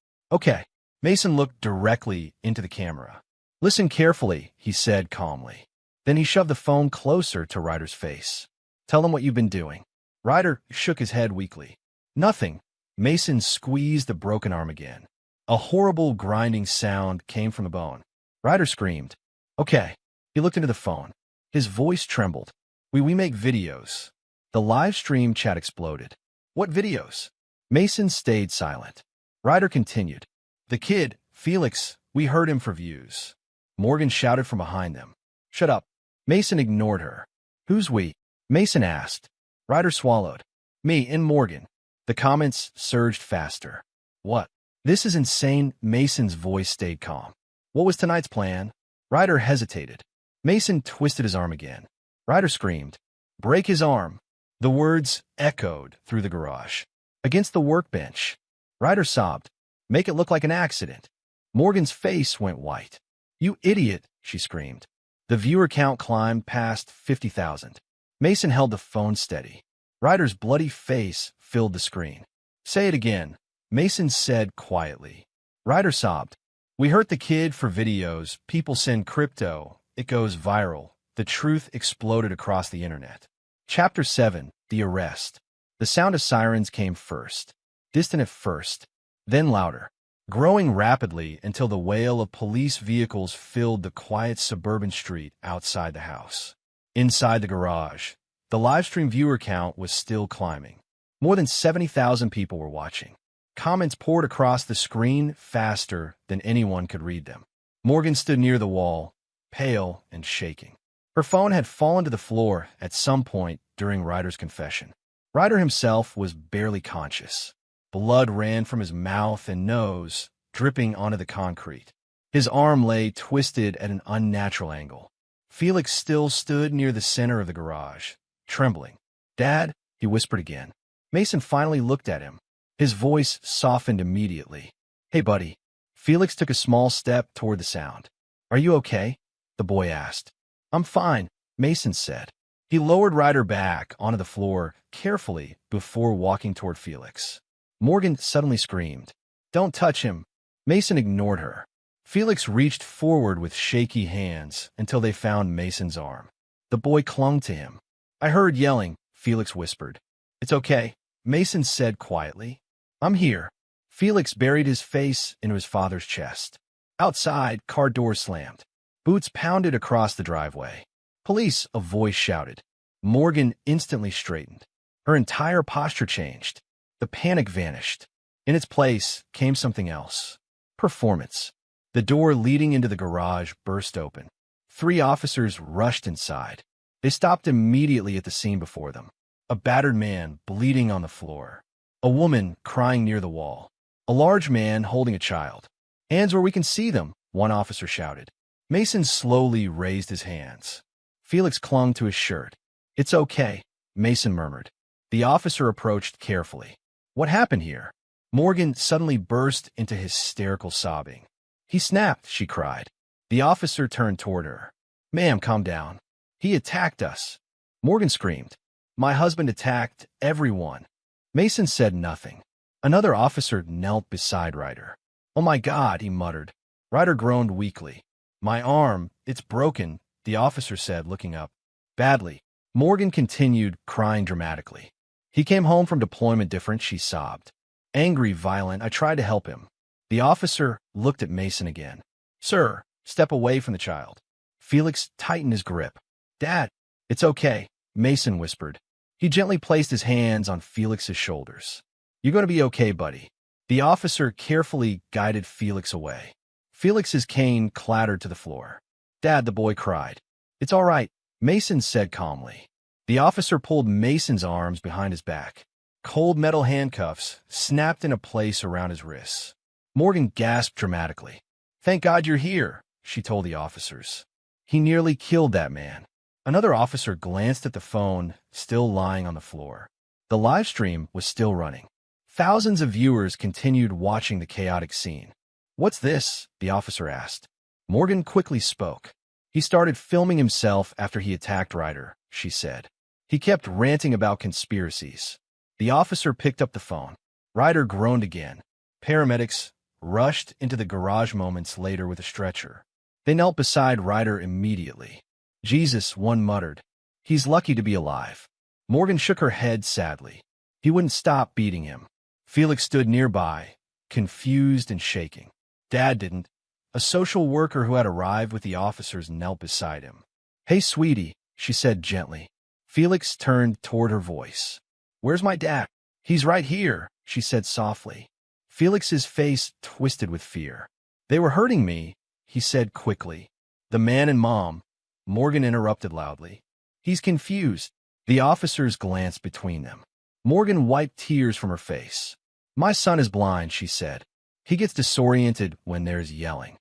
Mason looked directly into the camera. "Listen carefully," he said calmly. Then he shoved the phone closer to Ryder's face. "Tell him what you've been doing." Ryder shook his head weakly. "Nothing." Mason squeezed the broken arm again. A horrible grinding sound came from the bone. Ryder screamed. "Okay." He looked into the phone. His voice trembled. We make videos." The live stream chat exploded. "What videos?" Mason stayed silent. Ryder continued. "The kid, Felix, we heard him for views." Morgan shouted from behind them. "Shut up." Mason ignored her. "Who's we?" Mason asked. Ryder swallowed. "Me and Morgan." The comments surged faster. "What? This is insane." Mason's voice stayed calm. "What was tonight's plan?" Ryder hesitated. Mason twisted his arm again. Ryder screamed. "Break his arm." The words echoed through the garage. "Against the workbench." Ryder sobbed. "Make it look like an accident." Morgan's face went white. "You idiot," she screamed. The viewer count climbed past 50,000. Mason held the phone steady. Ryder's bloody face filled the screen. "Say it again," Mason said quietly. Ryder sobbed. "We hurt the kid for videos. People send crypto. It goes viral." The truth exploded across the internet. Chapter 7. The Arrest. The sound of sirens came first. Distant at first, then louder, growing rapidly until the wail of police vehicles filled the quiet suburban street outside the house. Inside the garage, the livestream viewer count was still climbing. More than 70,000 people were watching. Comments poured across the screen faster than anyone could read them. Morgan stood near the wall, pale and shaking. Her phone had fallen to the floor at some point during Ryder's confession. Ryder himself was barely conscious. Blood ran from his mouth and nose, dripping onto the concrete. His arm lay twisted at an unnatural angle. Felix still stood near the center of the garage, trembling. "Dad," he whispered again. Mason finally looked at him. His voice softened immediately. "Hey, buddy." Felix took a small step toward the sound. "Are you okay?" the boy asked. "I'm fine," Mason said. He lowered Ryder back onto the floor carefully before walking toward Felix. Morgan suddenly screamed. "Don't touch him." Mason ignored her. Felix reached forward with shaky hands until they found Mason's arm. The boy clung to him. "I heard yelling," Felix whispered. "It's okay," Mason said quietly. "I'm here." Felix buried his face into his father's chest. Outside, car doors slammed. Boots pounded across the driveway. "Police," a voice shouted. Morgan instantly straightened. Her entire posture changed. The panic vanished. In its place came something else. Performance. The door leading into the garage burst open. 3 officers rushed inside. They stopped immediately at the scene before them. A battered man bleeding on the floor. A woman crying near the wall. A large man holding a child. "Hands where we can see them," one officer shouted. Mason slowly raised his hands. Felix clung to his shirt. "It's okay," Mason murmured. The officer approached carefully. "What happened here?" Morgan suddenly burst into hysterical sobbing. "He snapped," she cried. The officer turned toward her. Ma'am, calm down. He attacked us. Morgan screamed. My husband attacked everyone. Mason said nothing. Another officer knelt beside Ryder. Oh my God, he muttered. Ryder groaned weakly. My arm, it's broken, the officer said, looking up. Badly. Morgan continued, crying dramatically. He came home from deployment different, she sobbed. Angry, violent, I tried to help him. The officer looked at Mason again. Sir, step away from the child. Felix tightened his grip. Dad, it's okay, Mason whispered. He gently placed his hands on Felix's shoulders. You're going to be okay, buddy. The officer carefully guided Felix away. Felix's cane clattered to the floor. Dad, the boy cried. It's all right, Mason said calmly. The officer pulled Mason's arms behind his back. Cold metal handcuffs snapped into place around his wrists. Morgan gasped dramatically. Thank God you're here, she told the officers. He nearly killed that man. Another officer glanced at the phone, still lying on the floor. The live stream was still running. Thousands of viewers continued watching the chaotic scene. What's this? The officer asked. Morgan quickly spoke. He started filming himself after he attacked Ryder, she said. He kept ranting about conspiracies. The officer picked up the phone. Ryder groaned again. Paramedics rushed into the garage moments later with a stretcher. They knelt beside Ryder immediately. Jesus, one muttered. He's lucky to be alive. Morgan shook her head sadly. He wouldn't stop beating him. Felix stood nearby, confused and shaking. Dad didn't. A social worker who had arrived with the officers knelt beside him. Hey, sweetie, she said gently. Felix turned toward her voice. Where's my dad? He's right here, she said softly. Felix's face twisted with fear. They were hurting me, he said quickly. The man and Mom, Morgan interrupted loudly. He's confused. The officers glanced between them. Morgan wiped tears from her face. My son is blind, she said. He gets disoriented when there's yelling.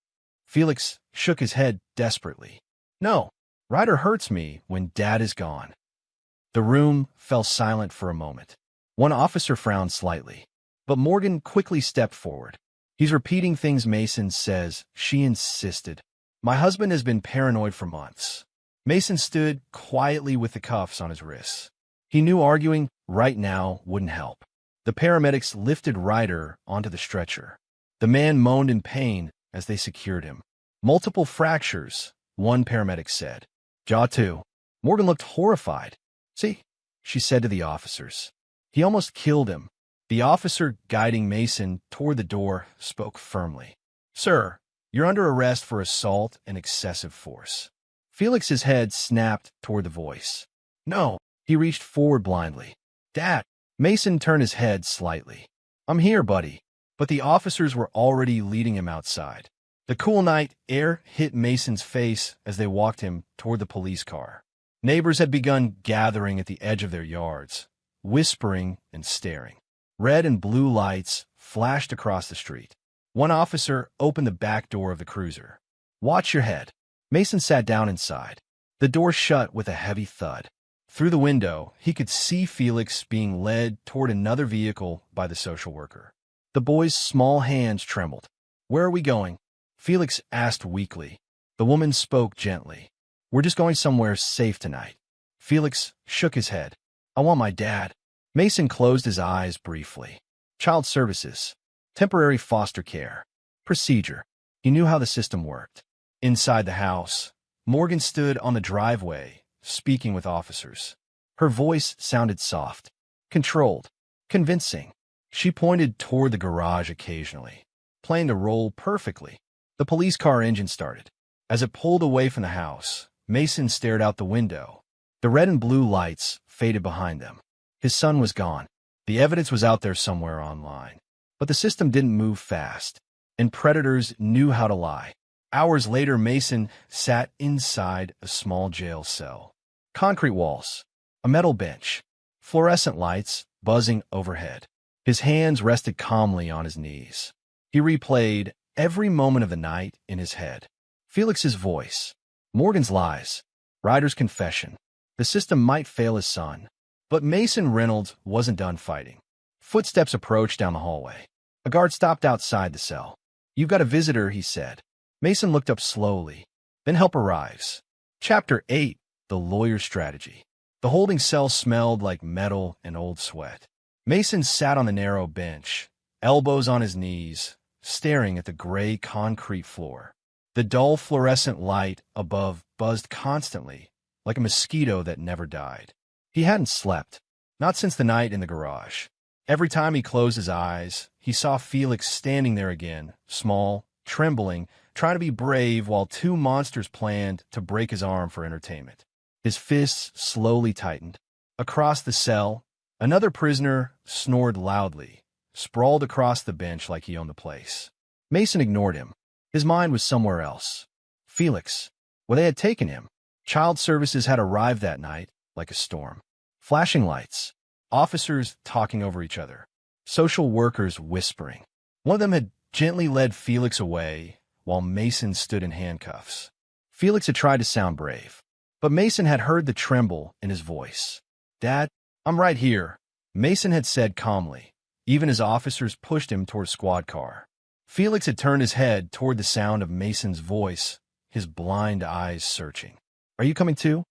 Felix shook his head desperately. No, Ryder hurts me when Dad is gone. The room fell silent for a moment. One officer frowned slightly, but Morgan quickly stepped forward. He's repeating things Mason says, she insisted. My husband has been paranoid for months. Mason stood quietly with the cuffs on his wrists. He knew arguing right now wouldn't help. The paramedics lifted Ryder onto the stretcher. The man moaned in pain as they secured him. Multiple fractures, one paramedic said. Jaw too. Morgan looked horrified. See, she said to the officers. He almost killed him. The officer guiding Mason toward the door spoke firmly. Sir, you're under arrest for assault and excessive force. Felix's head snapped toward the voice. No, he reached forward blindly. Dad. Mason turned his head slightly. I'm here, buddy. But the officers were already leading him outside. The cool night air hit Mason's face as they walked him toward the police car. Neighbors had begun gathering at the edge of their yards, whispering and staring. Red and blue lights flashed across the street. One officer opened the back door of the cruiser. Watch your head. Mason sat down inside. The door shut with a heavy thud. Through the window, he could see Felix being led toward another vehicle by the social worker. The boy's small hands trembled. Where are we going? Felix asked weakly. The woman spoke gently. We're just going somewhere safe tonight. Felix shook his head. I want my dad. Mason closed his eyes briefly. Child services. Temporary foster care. Procedure. He knew how the system worked. Inside the house, Morgan stood on the driveway, speaking with officers. Her voice sounded soft, controlled, convincing. She pointed toward the garage occasionally, playing the role perfectly. The police car engine started. As it pulled away from the house, Mason stared out the window. The red and blue lights faded behind them. His son was gone. The evidence was out there somewhere online. But the system didn't move fast, and predators knew how to lie. Hours later, Mason sat inside a small jail cell. Concrete walls, a metal bench, fluorescent lights buzzing overhead. His hands rested calmly on his knees. He replayed every moment of the night in his head. Felix's voice, Morgan's lies, Ryder's confession. The system might fail his son, but Mason Reynolds wasn't done fighting. Footsteps approached down the hallway. A guard stopped outside the cell. You've got a visitor, he said. Mason looked up slowly. Then help arrives. Chapter 8. The Lawyer's Strategy. The holding cell smelled like metal and old sweat. Mason sat on the narrow bench, elbows on his knees, staring at the gray concrete floor. The dull fluorescent light above buzzed constantly, like a mosquito that never died. He hadn't slept, not since the night in the garage. Every time he closed his eyes, he saw Felix standing there again, small, trembling, trying to be brave while two monsters planned to break his arm for entertainment. His fists slowly tightened. Across the cell, another prisoner snored loudly, sprawled across the bench like he owned the place. Mason ignored him. His mind was somewhere else. Felix. Where they had taken him. Child services had arrived that night, like a storm. Flashing lights. Officers talking over each other. Social workers whispering. One of them had gently led Felix away, while Mason stood in handcuffs. Felix had tried to sound brave, but Mason had heard the tremble in his voice. "Dad, I'm right here," Mason had said calmly, even as officers pushed him toward a squad car. Felix had turned his head toward the sound of Mason's voice, his blind eyes searching. "Are you coming too?"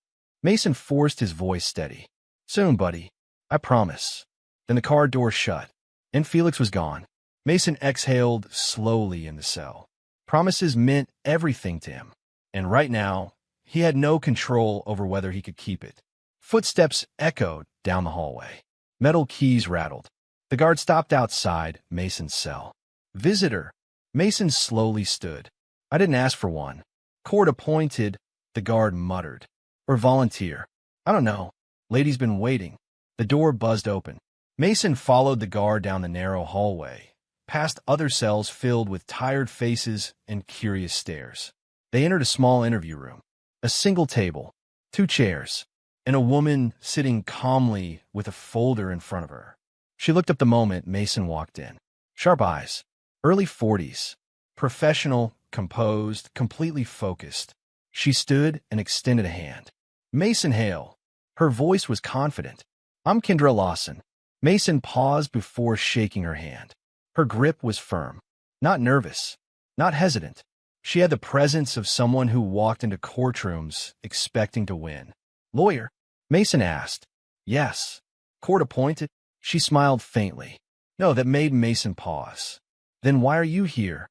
Mason forced his voice steady. "Soon, buddy. I promise." Then the car door shut, and Felix was gone. Mason exhaled slowly in the cell. Promises meant everything to him, and right now, he had no control over whether he could keep it. Footsteps echoed down the hallway. Metal keys rattled. The guard stopped outside Mason's cell. "Visitor." Mason slowly stood. "I didn't ask for one." "Court appointed," the guard muttered. "Or volunteer." "I don't know. Lady's been waiting." The door buzzed open. Mason followed the guard down the narrow hallway, past other cells filled with tired faces and curious stares. They entered a small interview room. A single table, 2 chairs, and a woman sitting calmly with a folder in front of her. She looked up the moment Mason walked in. Sharp eyes, early 40s, professional, composed, completely focused. She stood and extended a hand. "Mason Hale." Her voice was confident. "I'm Kendra Lawson." Mason paused before shaking her hand. Her grip was firm, not nervous, not hesitant. She had the presence of someone who walked into courtrooms expecting to win. "Lawyer?" Mason asked. "Yes." "Court appointed?" She smiled faintly. No, that made Mason pause. "Then why are you here?"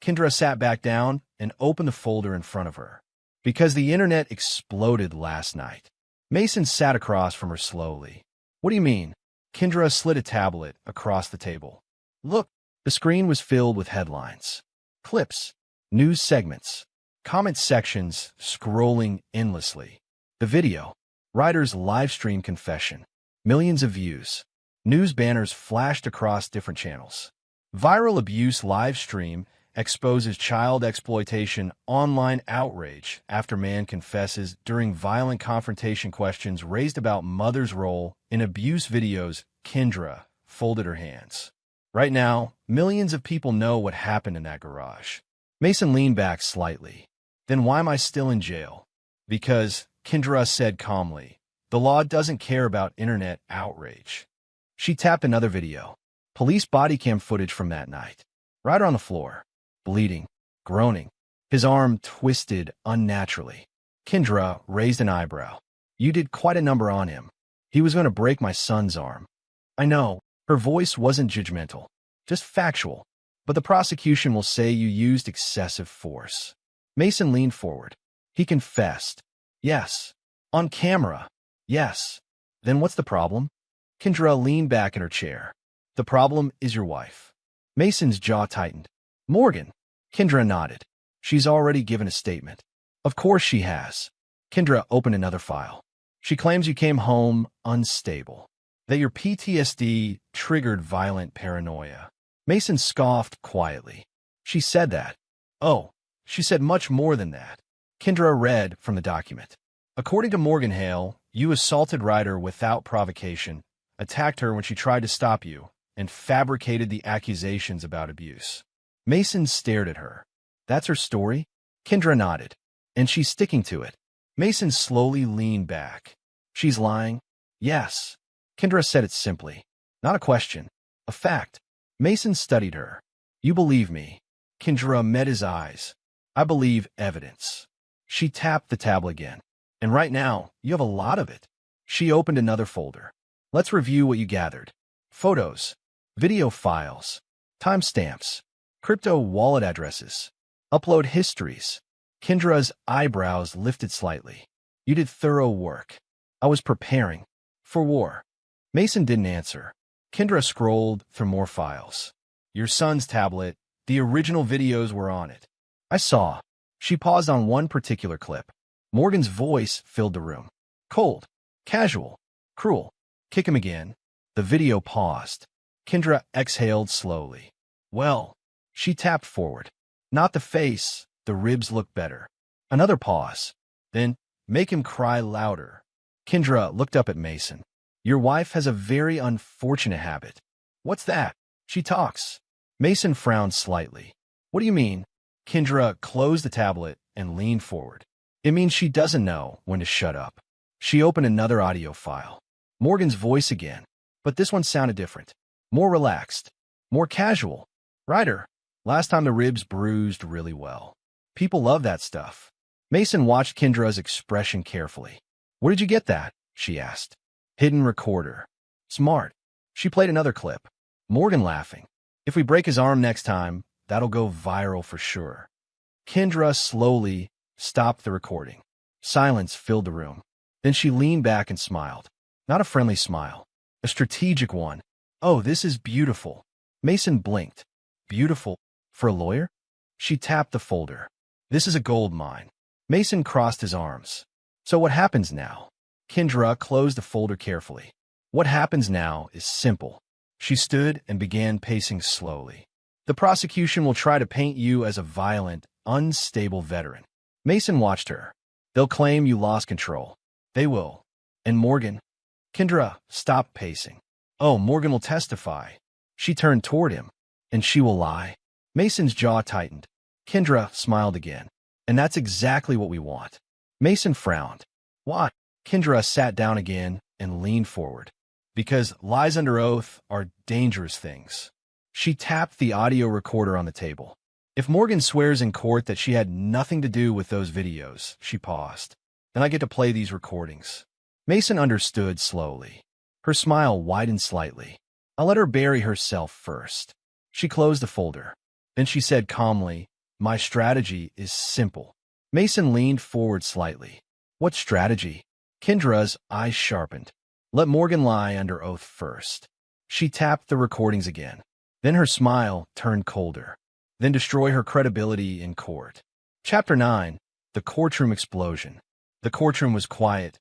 Kendra sat back down and opened the folder in front of her. "Because the internet exploded last night." Mason sat across from her slowly. "What do you mean?" Kendra slid a tablet across the table. "Look." The screen was filled with headlines, clips, news segments, comment sections scrolling endlessly. The video, writer's live stream confession, millions of views. News banners flashed across different channels. Viral abuse live stream exposes child exploitation, online outrage after man confesses during violent confrontation. Questions raised about mother's role in abuse videos. Kendra folded her hands. "Right now, millions of people know what happened in that garage." Mason leaned back slightly. "Then why am I still in jail?" "Because," Kendra said calmly, "the law doesn't care about internet outrage." She tapped another video. Police body cam footage from that night. Ryder on the floor, bleeding, groaning, his arm twisted unnaturally. Kendra raised an eyebrow. "You did quite a number on him. He was going to break my son's arm." "I know." Her voice wasn't judgmental, just factual. "But the prosecution will say you used excessive force." Mason leaned forward. He confessed. "Yes." "On camera." "Yes." "Then what's the problem?" Kendra leaned back in her chair. "The problem is your wife." Mason's jaw tightened. "Morgan." Kendra nodded. "She's already given a statement." "Of course she has." Kendra opened another file. "She claims you came home unstable, that your PTSD triggered violent paranoia." Mason scoffed quietly. "She said that." "Oh, she said much more than that." Kendra read from the document. "According to Morgan Hale, you assaulted Ryder without provocation, attacked her when she tried to stop you, and fabricated the accusations about abuse." Mason stared at her. "That's her story?" Kendra nodded. "And she's sticking to it." Mason slowly leaned back. "She's lying?" "Yes." Kendra said it simply. Not a question, a fact. Mason studied her. "You believe me?" Kendra met his eyes. "I believe evidence." She tapped the tablet again. And right now, you have a lot of it. She opened another folder. Let's review what you gathered. Photos, video files, timestamps, crypto wallet addresses, upload histories. Kendra's eyebrows lifted slightly. You did thorough work. I was preparing. For war. Mason didn't answer. Kendra scrolled through more files. Your son's tablet. The original videos were on it. I saw. She paused on one particular clip. Morgan's voice filled the room. Cold. Casual. Cruel. Kick him again. The video paused. Kendra exhaled slowly. Well. She tapped forward. Not the face. The ribs looked better. Another pause. Then, make him cry louder. Kendra looked up at Mason. Your wife has a very unfortunate habit. What's that? She talks. Mason frowned slightly. What do you mean? Kendra closed the tablet and leaned forward. It means she doesn't know when to shut up. She opened another audio file. Morgan's voice again. But this one sounded different. More relaxed. More casual. Ryder. Last time the ribs bruised really well. People love that stuff. Mason watched Kendra's expression carefully. Where did you get that? She asked. Hidden recorder. Smart. She played another clip. Morgan laughing. If we break his arm next time, that'll go viral for sure. Kendra slowly stopped the recording. Silence filled the room. Then she leaned back and smiled. Not a friendly smile. A strategic one. Oh, this is beautiful. Mason blinked. Beautiful? For a lawyer? She tapped the folder. This is a gold mine. Mason crossed his arms. So what happens now? Kendra closed the folder carefully. What happens now is simple. She stood and began pacing slowly. The prosecution will try to paint you as a violent, unstable veteran. Mason watched her. They'll claim you lost control. They will. And Morgan? Kendra stopped pacing. Oh, Morgan will testify. She turned toward him. And she will lie. Mason's jaw tightened. Kendra smiled again. And that's exactly what we want. Mason frowned. Why? Kendra sat down again and leaned forward. Because lies under oath are dangerous things. She tapped the audio recorder on the table. If Morgan swears in court that she had nothing to do with those videos, she paused, then I get to play these recordings. Mason understood slowly. Her smile widened slightly. I'll let her bury herself first. She closed the folder. Then she said calmly, my strategy is simple. Mason leaned forward slightly. What strategy? Kendra's eyes sharpened. Let Morgan lie under oath first. She tapped the recordings again. Then her smile turned colder. Then destroy her credibility in court. Chapter 9. The Courtroom Explosion. The courtroom was quiet,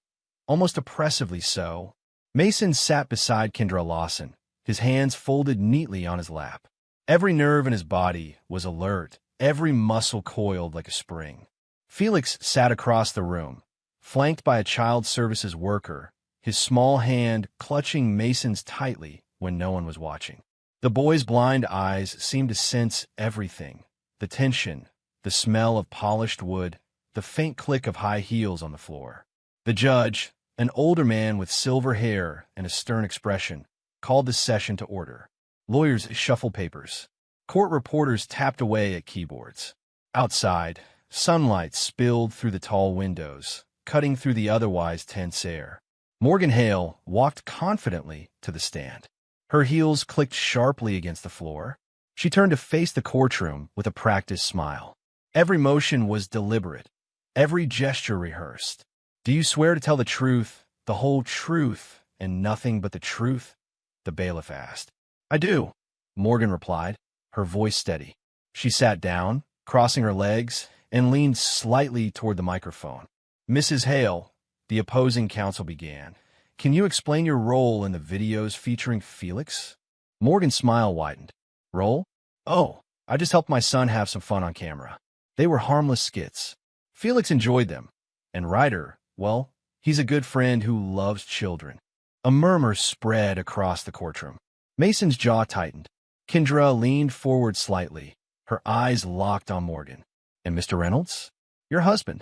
almost oppressively so. Mason sat beside Kendra Lawson, his hands folded neatly on his lap. Every nerve in his body was alert, every muscle coiled like a spring. Felix sat across the room, flanked by a child services worker, his small hand clutching Mason's tightly when no one was watching. The boy's blind eyes seemed to sense everything, the tension, the smell of polished wood, the faint click of high heels on the floor. The judge, an older man with silver hair and a stern expression, called the session to order. Lawyers shuffled papers. Court reporters tapped away at keyboards. Outside, sunlight spilled through the tall windows, cutting through the otherwise tense air. Morgan Hale walked confidently to the stand. Her heels clicked sharply against the floor. She turned to face the courtroom with a practiced smile. Every motion was deliberate, every gesture rehearsed. Do you swear to tell the truth, the whole truth, and nothing but the truth? The bailiff asked. I do, Morgan replied, her voice steady. She sat down, crossing her legs, and leaned slightly toward the microphone. Mrs. Hale, the opposing counsel began. Can you explain your role in the videos featuring Felix? Morgan's smile widened. Role? Oh, I just helped my son have some fun on camera. They were harmless skits. Felix enjoyed them. And Ryder, well, he's a good friend who loves children. A murmur spread across the courtroom. Mason's jaw tightened. Kendra leaned forward slightly, her eyes locked on Morgan. And Mr. Reynolds? Your husband.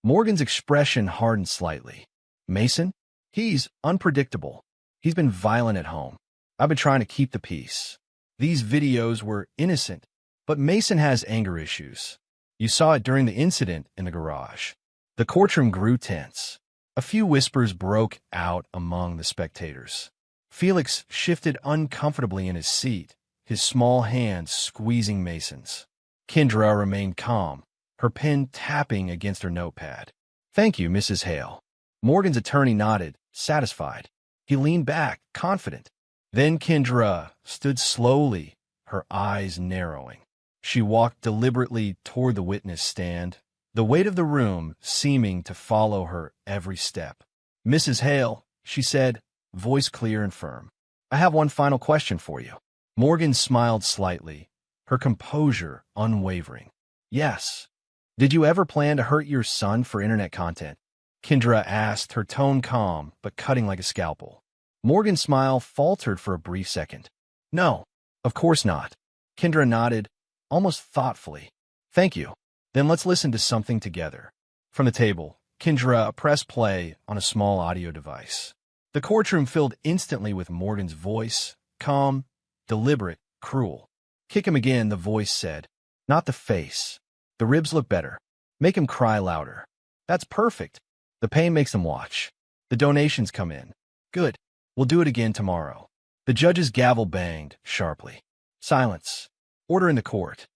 Morgan's expression hardened slightly. Mason? He's unpredictable. He's been violent at home. I've been trying to keep the peace. These videos were innocent, but Mason has anger issues. You saw it during the incident in the garage. The courtroom grew tense. A few whispers broke out among the spectators. Felix shifted uncomfortably in his seat, his small hands squeezing Mason's. Kendra remained calm, her pen tapping against her notepad. "Thank you, Mrs. Hale." Morgan's attorney nodded, satisfied. He leaned back, confident. Then Kendra stood slowly, her eyes narrowing. She walked deliberately toward the witness stand, the weight of the room seeming to follow her every step. "Mrs. Hale," she said, voice clear and firm, "I have one final question for you." Morgan smiled slightly, her composure unwavering. "Yes. Did you ever plan to hurt your son for internet content?" Kendra asked, her tone calm but cutting like a scalpel. Morgan's smile faltered for a brief second. "No, of course not." Kendra nodded, almost thoughtfully. "Thank you. Then let's listen to something together." From the table, Kendra pressed play on a small audio device. The courtroom filled instantly with Morgan's voice, calm, deliberate, cruel. "Kick him again," the voice said. "Not the face. The ribs look better. Make him cry louder." "That's perfect. The pain makes them watch. The donations come in. Good. We'll do it again tomorrow." The judge's gavel banged sharply. Silence. Order in the court.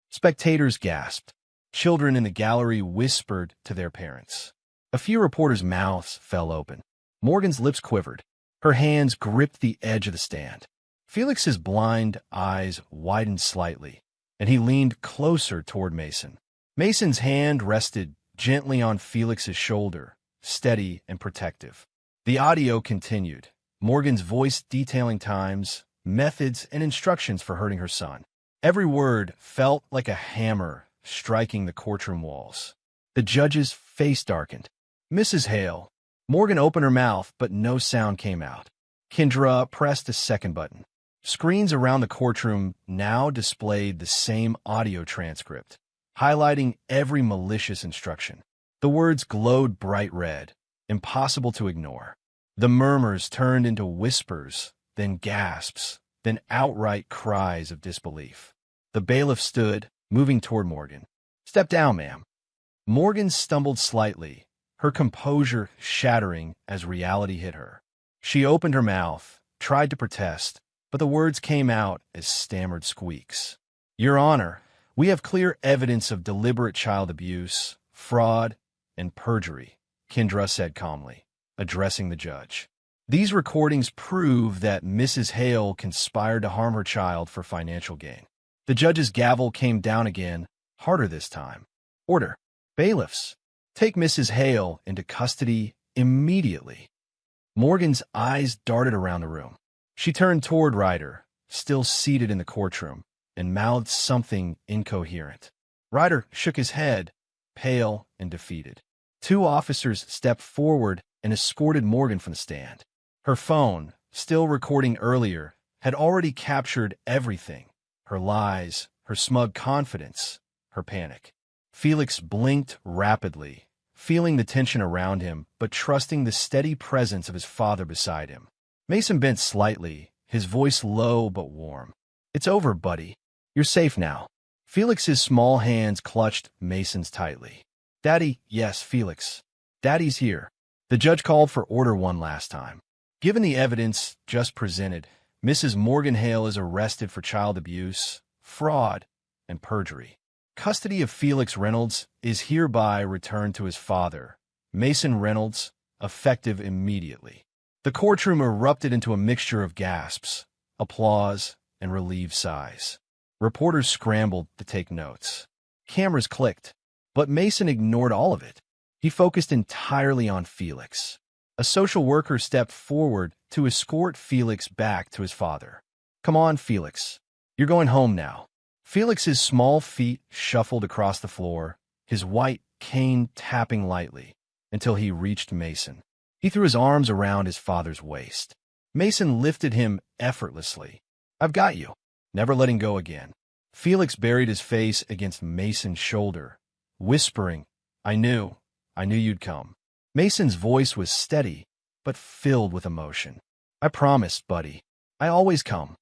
Spectators gasped. Children in the gallery whispered to their parents. A few reporters' mouths fell open. Morgan's lips quivered. Her hands gripped the edge of the stand. Felix's blind eyes widened slightly, and he leaned closer toward Mason. Mason's hand rested gently on Felix's shoulder, steady and protective. The audio continued, Morgan's voice detailing times, methods, and instructions for hurting her son. Every word felt like a hammer striking the courtroom walls. The judge's face darkened. "Mrs. Hale." Morgan opened her mouth, but no sound came out. Kendra pressed a second button. Screens around the courtroom now displayed the same audio transcript, highlighting every malicious instruction. The words glowed bright red, impossible to ignore. The murmurs turned into whispers, then gasps, then outright cries of disbelief. The bailiff stood, moving toward Morgan. "Step down, ma'am." Morgan stumbled slightly, her composure shattering as reality hit her. She opened her mouth, tried to protest, but the words came out as stammered squeaks. "Your Honor, we have clear evidence of deliberate child abuse, fraud, and perjury," Kendra said calmly, addressing the judge. "These recordings prove that Mrs. Hale conspired to harm her child for financial gain." The judge's gavel came down again, harder this time. "Order. Bailiffs, take Mrs. Hale into custody immediately." Morgan's eyes darted around the room. She turned toward Ryder, still seated in the courtroom, and mouthed something incoherent. Ryder shook his head, pale and defeated. Two officers stepped forward and escorted Morgan from the stand. Her phone, still recording earlier, had already captured everything. Her lies, her smug confidence, her panic. Felix blinked rapidly, feeling the tension around him, but trusting the steady presence of his father beside him. Mason bent slightly, his voice low but warm. "It's over, buddy. You're safe now." Felix's small hands clutched Mason's tightly. "Daddy," "Yes, Felix. Daddy's here." The judge called for order one last time. Given the evidence just presented, Mrs. Morgan Hale is arrested for child abuse, fraud, and perjury. Custody of Felix Reynolds is hereby returned to his father, Mason Reynolds, effective immediately. The courtroom erupted into a mixture of gasps, applause, and relieved sighs. Reporters scrambled to take notes. Cameras clicked, but Mason ignored all of it. He focused entirely on Felix. A social worker stepped forward to escort Felix back to his father. "Come on, Felix. You're going home now." Felix's small feet shuffled across the floor, his white cane tapping lightly, until he reached Mason. He threw his arms around his father's waist. Mason lifted him effortlessly. "I've got you," never letting go again. Felix buried his face against Mason's shoulder, whispering, I knew you'd come." Mason's voice was steady, but filled with emotion. "I promised, buddy. I always come."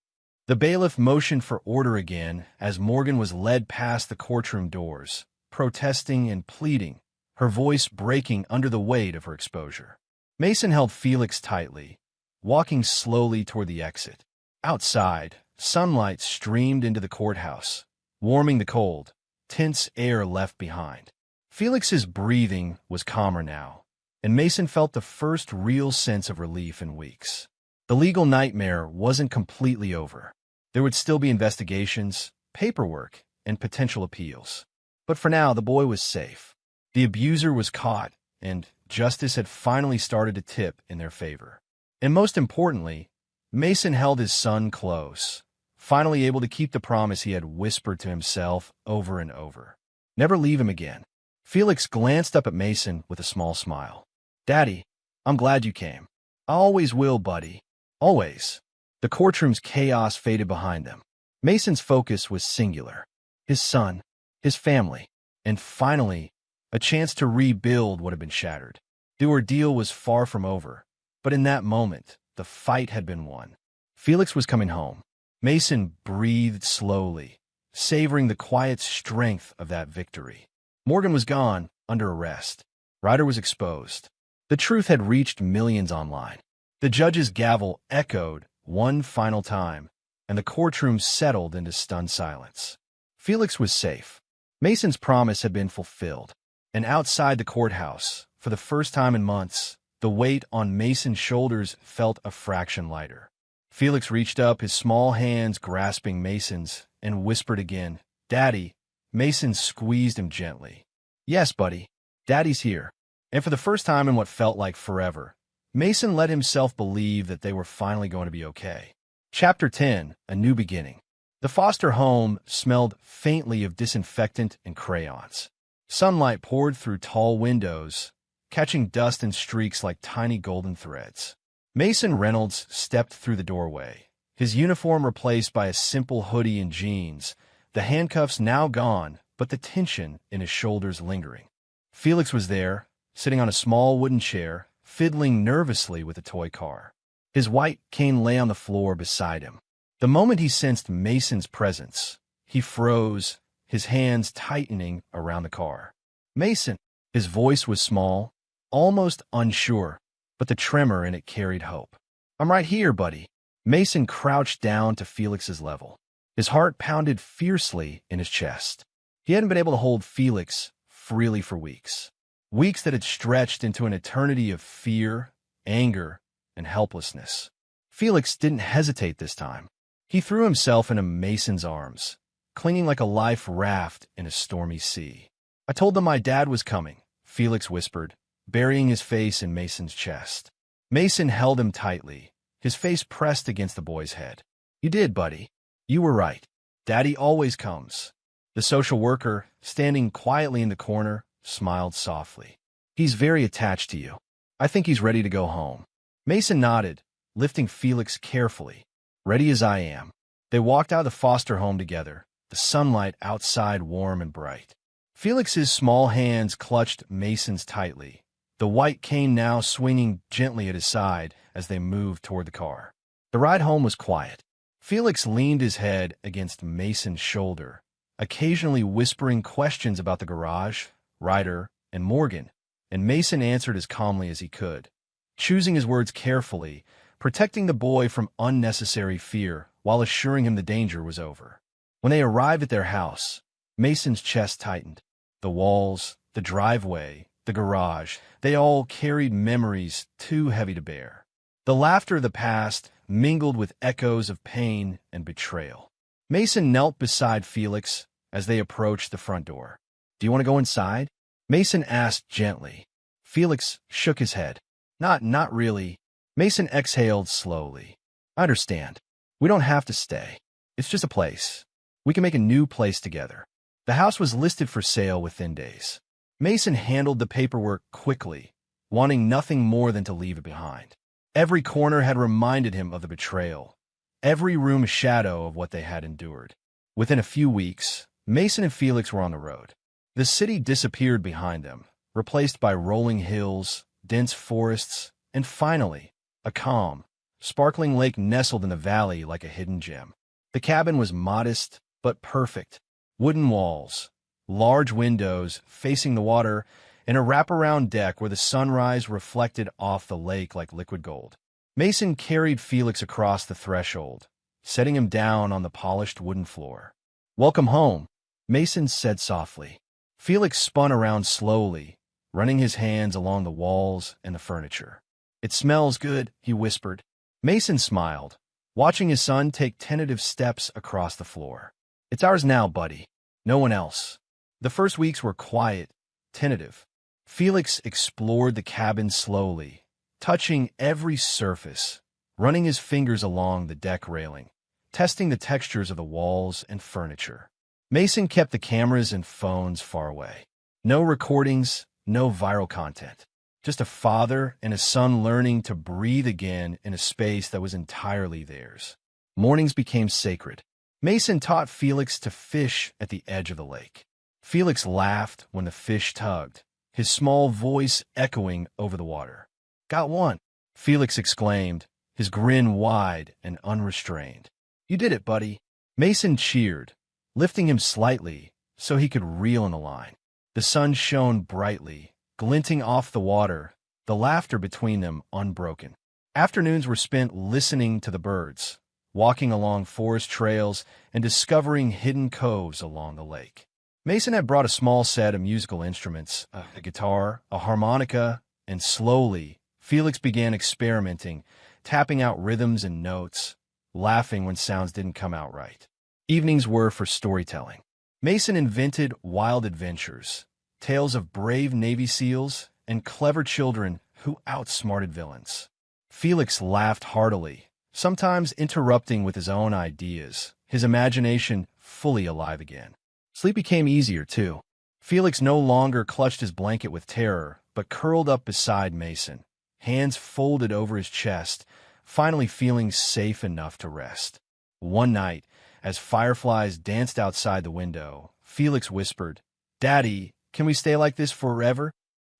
The bailiff motioned for order again as Morgan was led past the courtroom doors, protesting and pleading, her voice breaking under the weight of her exposure. Mason held Felix tightly, walking slowly toward the exit. Outside, sunlight streamed into the courthouse, warming the cold, tense air left behind. Felix's breathing was calmer now, and Mason felt the first real sense of relief in weeks. The legal nightmare wasn't completely over. There would still be investigations, paperwork, and potential appeals. But for now, the boy was safe. The abuser was caught, and justice had finally started to tip in their favor. And most importantly, Mason held his son close, finally able to keep the promise he had whispered to himself over and over. Never leave him again. Felix glanced up at Mason with a small smile. "Daddy, I'm glad you came." "I always will, buddy. Always." The courtroom's chaos faded behind them. Mason's focus was singular. His son, his family, and finally, a chance to rebuild what had been shattered. The ordeal was far from over, but in that moment, the fight had been won. Felix was coming home. Mason breathed slowly, savoring the quiet strength of that victory. Morgan was gone, under arrest. Ryder was exposed. The truth had reached millions online. The judge's gavel echoed one final time, and the courtroom settled into stunned silence. Felix was safe. Mason's promise had been fulfilled. And outside the courthouse, for the first time in months, the weight on Mason's shoulders felt a fraction lighter. Felix reached up, his small hands grasping Mason's, and whispered again, "Daddy." Mason squeezed him gently. "Yes, buddy. Daddy's here." And for the first time in what felt like forever, Mason let himself believe that they were finally going to be okay. Chapter 10, A New Beginning. The Foster home smelled faintly of disinfectant and crayons. Sunlight poured through tall windows, catching dust and streaks like tiny golden threads. Mason Reynolds stepped through the doorway, his uniform replaced by a simple hoodie and jeans, the handcuffs now gone, but the tension in his shoulders lingering. Felix was there, sitting on a small wooden chair, fiddling nervously with a toy car. His white cane lay on the floor beside him. The moment he sensed Mason's presence, he froze, his hands tightening around the car. "Mason." His voice was small, almost unsure, but the tremor in it carried hope. "I'm right here, buddy." Mason crouched down to Felix's level. His heart pounded fiercely in his chest. He hadn't been able to hold Felix freely for weeks. Weeks that had stretched into an eternity of fear, anger, and helplessness. Felix didn't hesitate this time. He threw himself into Mason's arms, clinging like a life raft in a stormy sea. "I told them my dad was coming," Felix whispered, burying his face in Mason's chest. Mason held him tightly, his face pressed against the boy's head. "You did, buddy. You were right. Daddy always comes." The social worker, standing quietly in the corner, smiled softly. "He's very attached to you. I think he's ready to go home." Mason nodded, lifting Felix carefully. "Ready as I am." They walked out of the foster home together, the sunlight outside warm and bright. Felix's small hands clutched Mason's tightly, the white cane now swinging gently at his side as they moved toward the car. The ride home was quiet. Felix leaned his head against Mason's shoulder, occasionally whispering questions about the garage, Ryder, and Morgan, and Mason answered as calmly as he could, choosing his words carefully, protecting the boy from unnecessary fear while assuring him the danger was over. When they arrived at their house, Mason's chest tightened. The walls, the driveway, the garage, they all carried memories too heavy to bear. The laughter of the past mingled with echoes of pain and betrayal. Mason knelt beside Felix as they approached the front door. "Do you want to go inside?" Mason asked gently. Felix shook his head. Not really." Mason exhaled slowly. "I understand. We don't have to stay. It's just a place. We can make a new place together." The house was listed for sale within days. Mason handled the paperwork quickly, wanting nothing more than to leave it behind. Every corner had reminded him of the betrayal, every room a shadow of what they had endured. Within a few weeks, Mason and Felix were on the road. The city disappeared behind them, replaced by rolling hills, dense forests, and finally, a calm, sparkling lake nestled in the valley like a hidden gem. The cabin was modest but perfect. Wooden walls, large windows facing the water, and a wraparound deck where the sunrise reflected off the lake like liquid gold. Mason carried Felix across the threshold, setting him down on the polished wooden floor. "Welcome home," Mason said softly. Felix spun around slowly, running his hands along the walls and the furniture. "It smells good," he whispered. Mason smiled, watching his son take tentative steps across the floor. "It's ours now, buddy. No one else." The first weeks were quiet, tentative. Felix explored the cabin slowly, touching every surface, running his fingers along the deck railing, testing the textures of the walls and furniture. Mason kept the cameras and phones far away. No recordings, no viral content. Just a father and a son learning to breathe again in a space that was entirely theirs. Mornings became sacred. Mason taught Felix to fish at the edge of the lake. Felix laughed when the fish tugged, his small voice echoing over the water. "Got one," Felix exclaimed, his grin wide and unrestrained. "You did it, buddy." Mason cheered, lifting him slightly so he could reel in the line. The sun shone brightly, glinting off the water, the laughter between them unbroken. Afternoons were spent listening to the birds, walking along forest trails, and discovering hidden coves along the lake. Mason had brought a small set of musical instruments, a guitar, a harmonica, and slowly, Felix began experimenting, tapping out rhythms and notes, laughing when sounds didn't come out right. Evenings were for storytelling. Mason invented wild adventures, tales of brave Navy SEALs and clever children who outsmarted villains. Felix laughed heartily, sometimes interrupting with his own ideas, his imagination fully alive again. Sleep became easier, too. Felix no longer clutched his blanket with terror, but curled up beside Mason, hands folded over his chest, finally feeling safe enough to rest. One night, as fireflies danced outside the window, Felix whispered, "Daddy, can we stay like this forever?"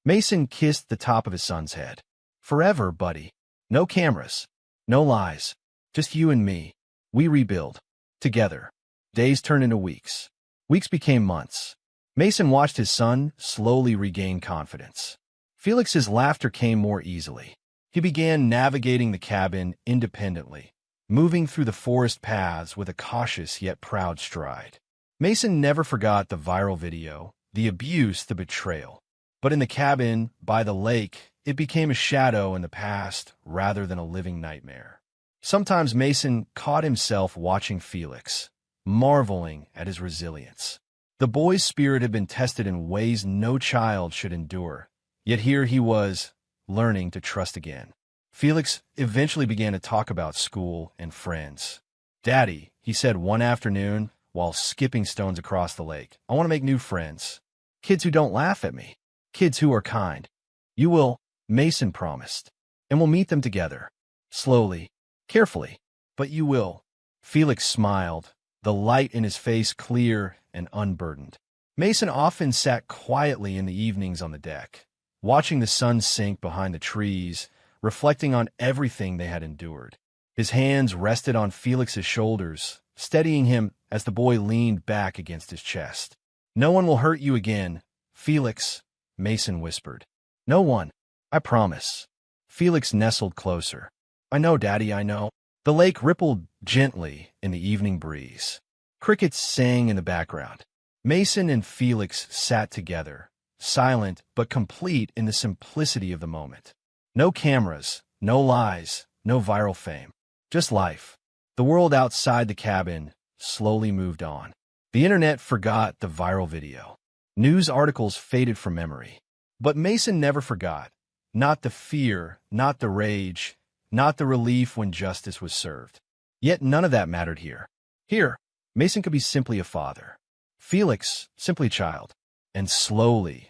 Mason kissed the top of his son's head. "Forever, buddy. No cameras. No lies. Just you and me. We rebuild. Together." Days turned into weeks. Weeks became months. Mason watched his son slowly regain confidence. Felix's laughter came more easily. He began navigating the cabin independently, moving through the forest paths with a cautious yet proud stride. Mason never forgot the viral video, the abuse, the betrayal. But in the cabin, by the lake, it became a shadow in the past rather than a living nightmare. Sometimes Mason caught himself watching Felix, marveling at his resilience. The boy's spirit had been tested in ways no child should endure, yet here he was, learning to trust again. Felix eventually began to talk about school and friends. "Daddy," he said one afternoon while skipping stones across the lake, "I want to make new friends. Kids who don't laugh at me. Kids who are kind." "You will," Mason promised. "And we'll meet them together. Slowly, carefully, but you will." Felix smiled, the light in his face clear and unburdened. Mason often sat quietly in the evenings on the deck, watching the sun sink behind the trees, reflecting on everything they had endured. His hands rested on Felix's shoulders, steadying him as the boy leaned back against his chest. "No one will hurt you again, Felix," Mason whispered. "No one, I promise." Felix nestled closer. "I know, Daddy, I know." The lake rippled gently in the evening breeze. Crickets sang in the background. Mason and Felix sat together, silent but complete in the simplicity of the moment. No cameras, no lies, no viral fame. Just life. The world outside the cabin slowly moved on. The internet forgot the viral video. News articles faded from memory. But Mason never forgot. Not the fear, not the rage, not the relief when justice was served. Yet none of that mattered here. Here, Mason could be simply a father. Felix, simply a child. And slowly,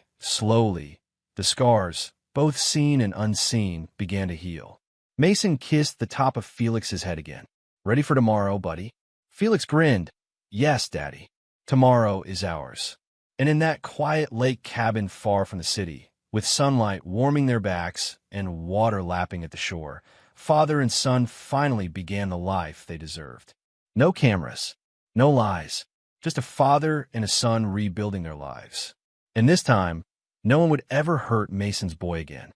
the scars, both seen and unseen, began to heal. Mason kissed the top of Felix's head again. "Ready for tomorrow, buddy?" Felix grinned. "Yes, Daddy. Tomorrow is ours." And in that quiet lake cabin far from the city, with sunlight warming their backs and water lapping at the shore, father and son finally began the life they deserved. No cameras, no lies, just a father and a son rebuilding their lives. And this time, No one would ever hurt Mason's boy again.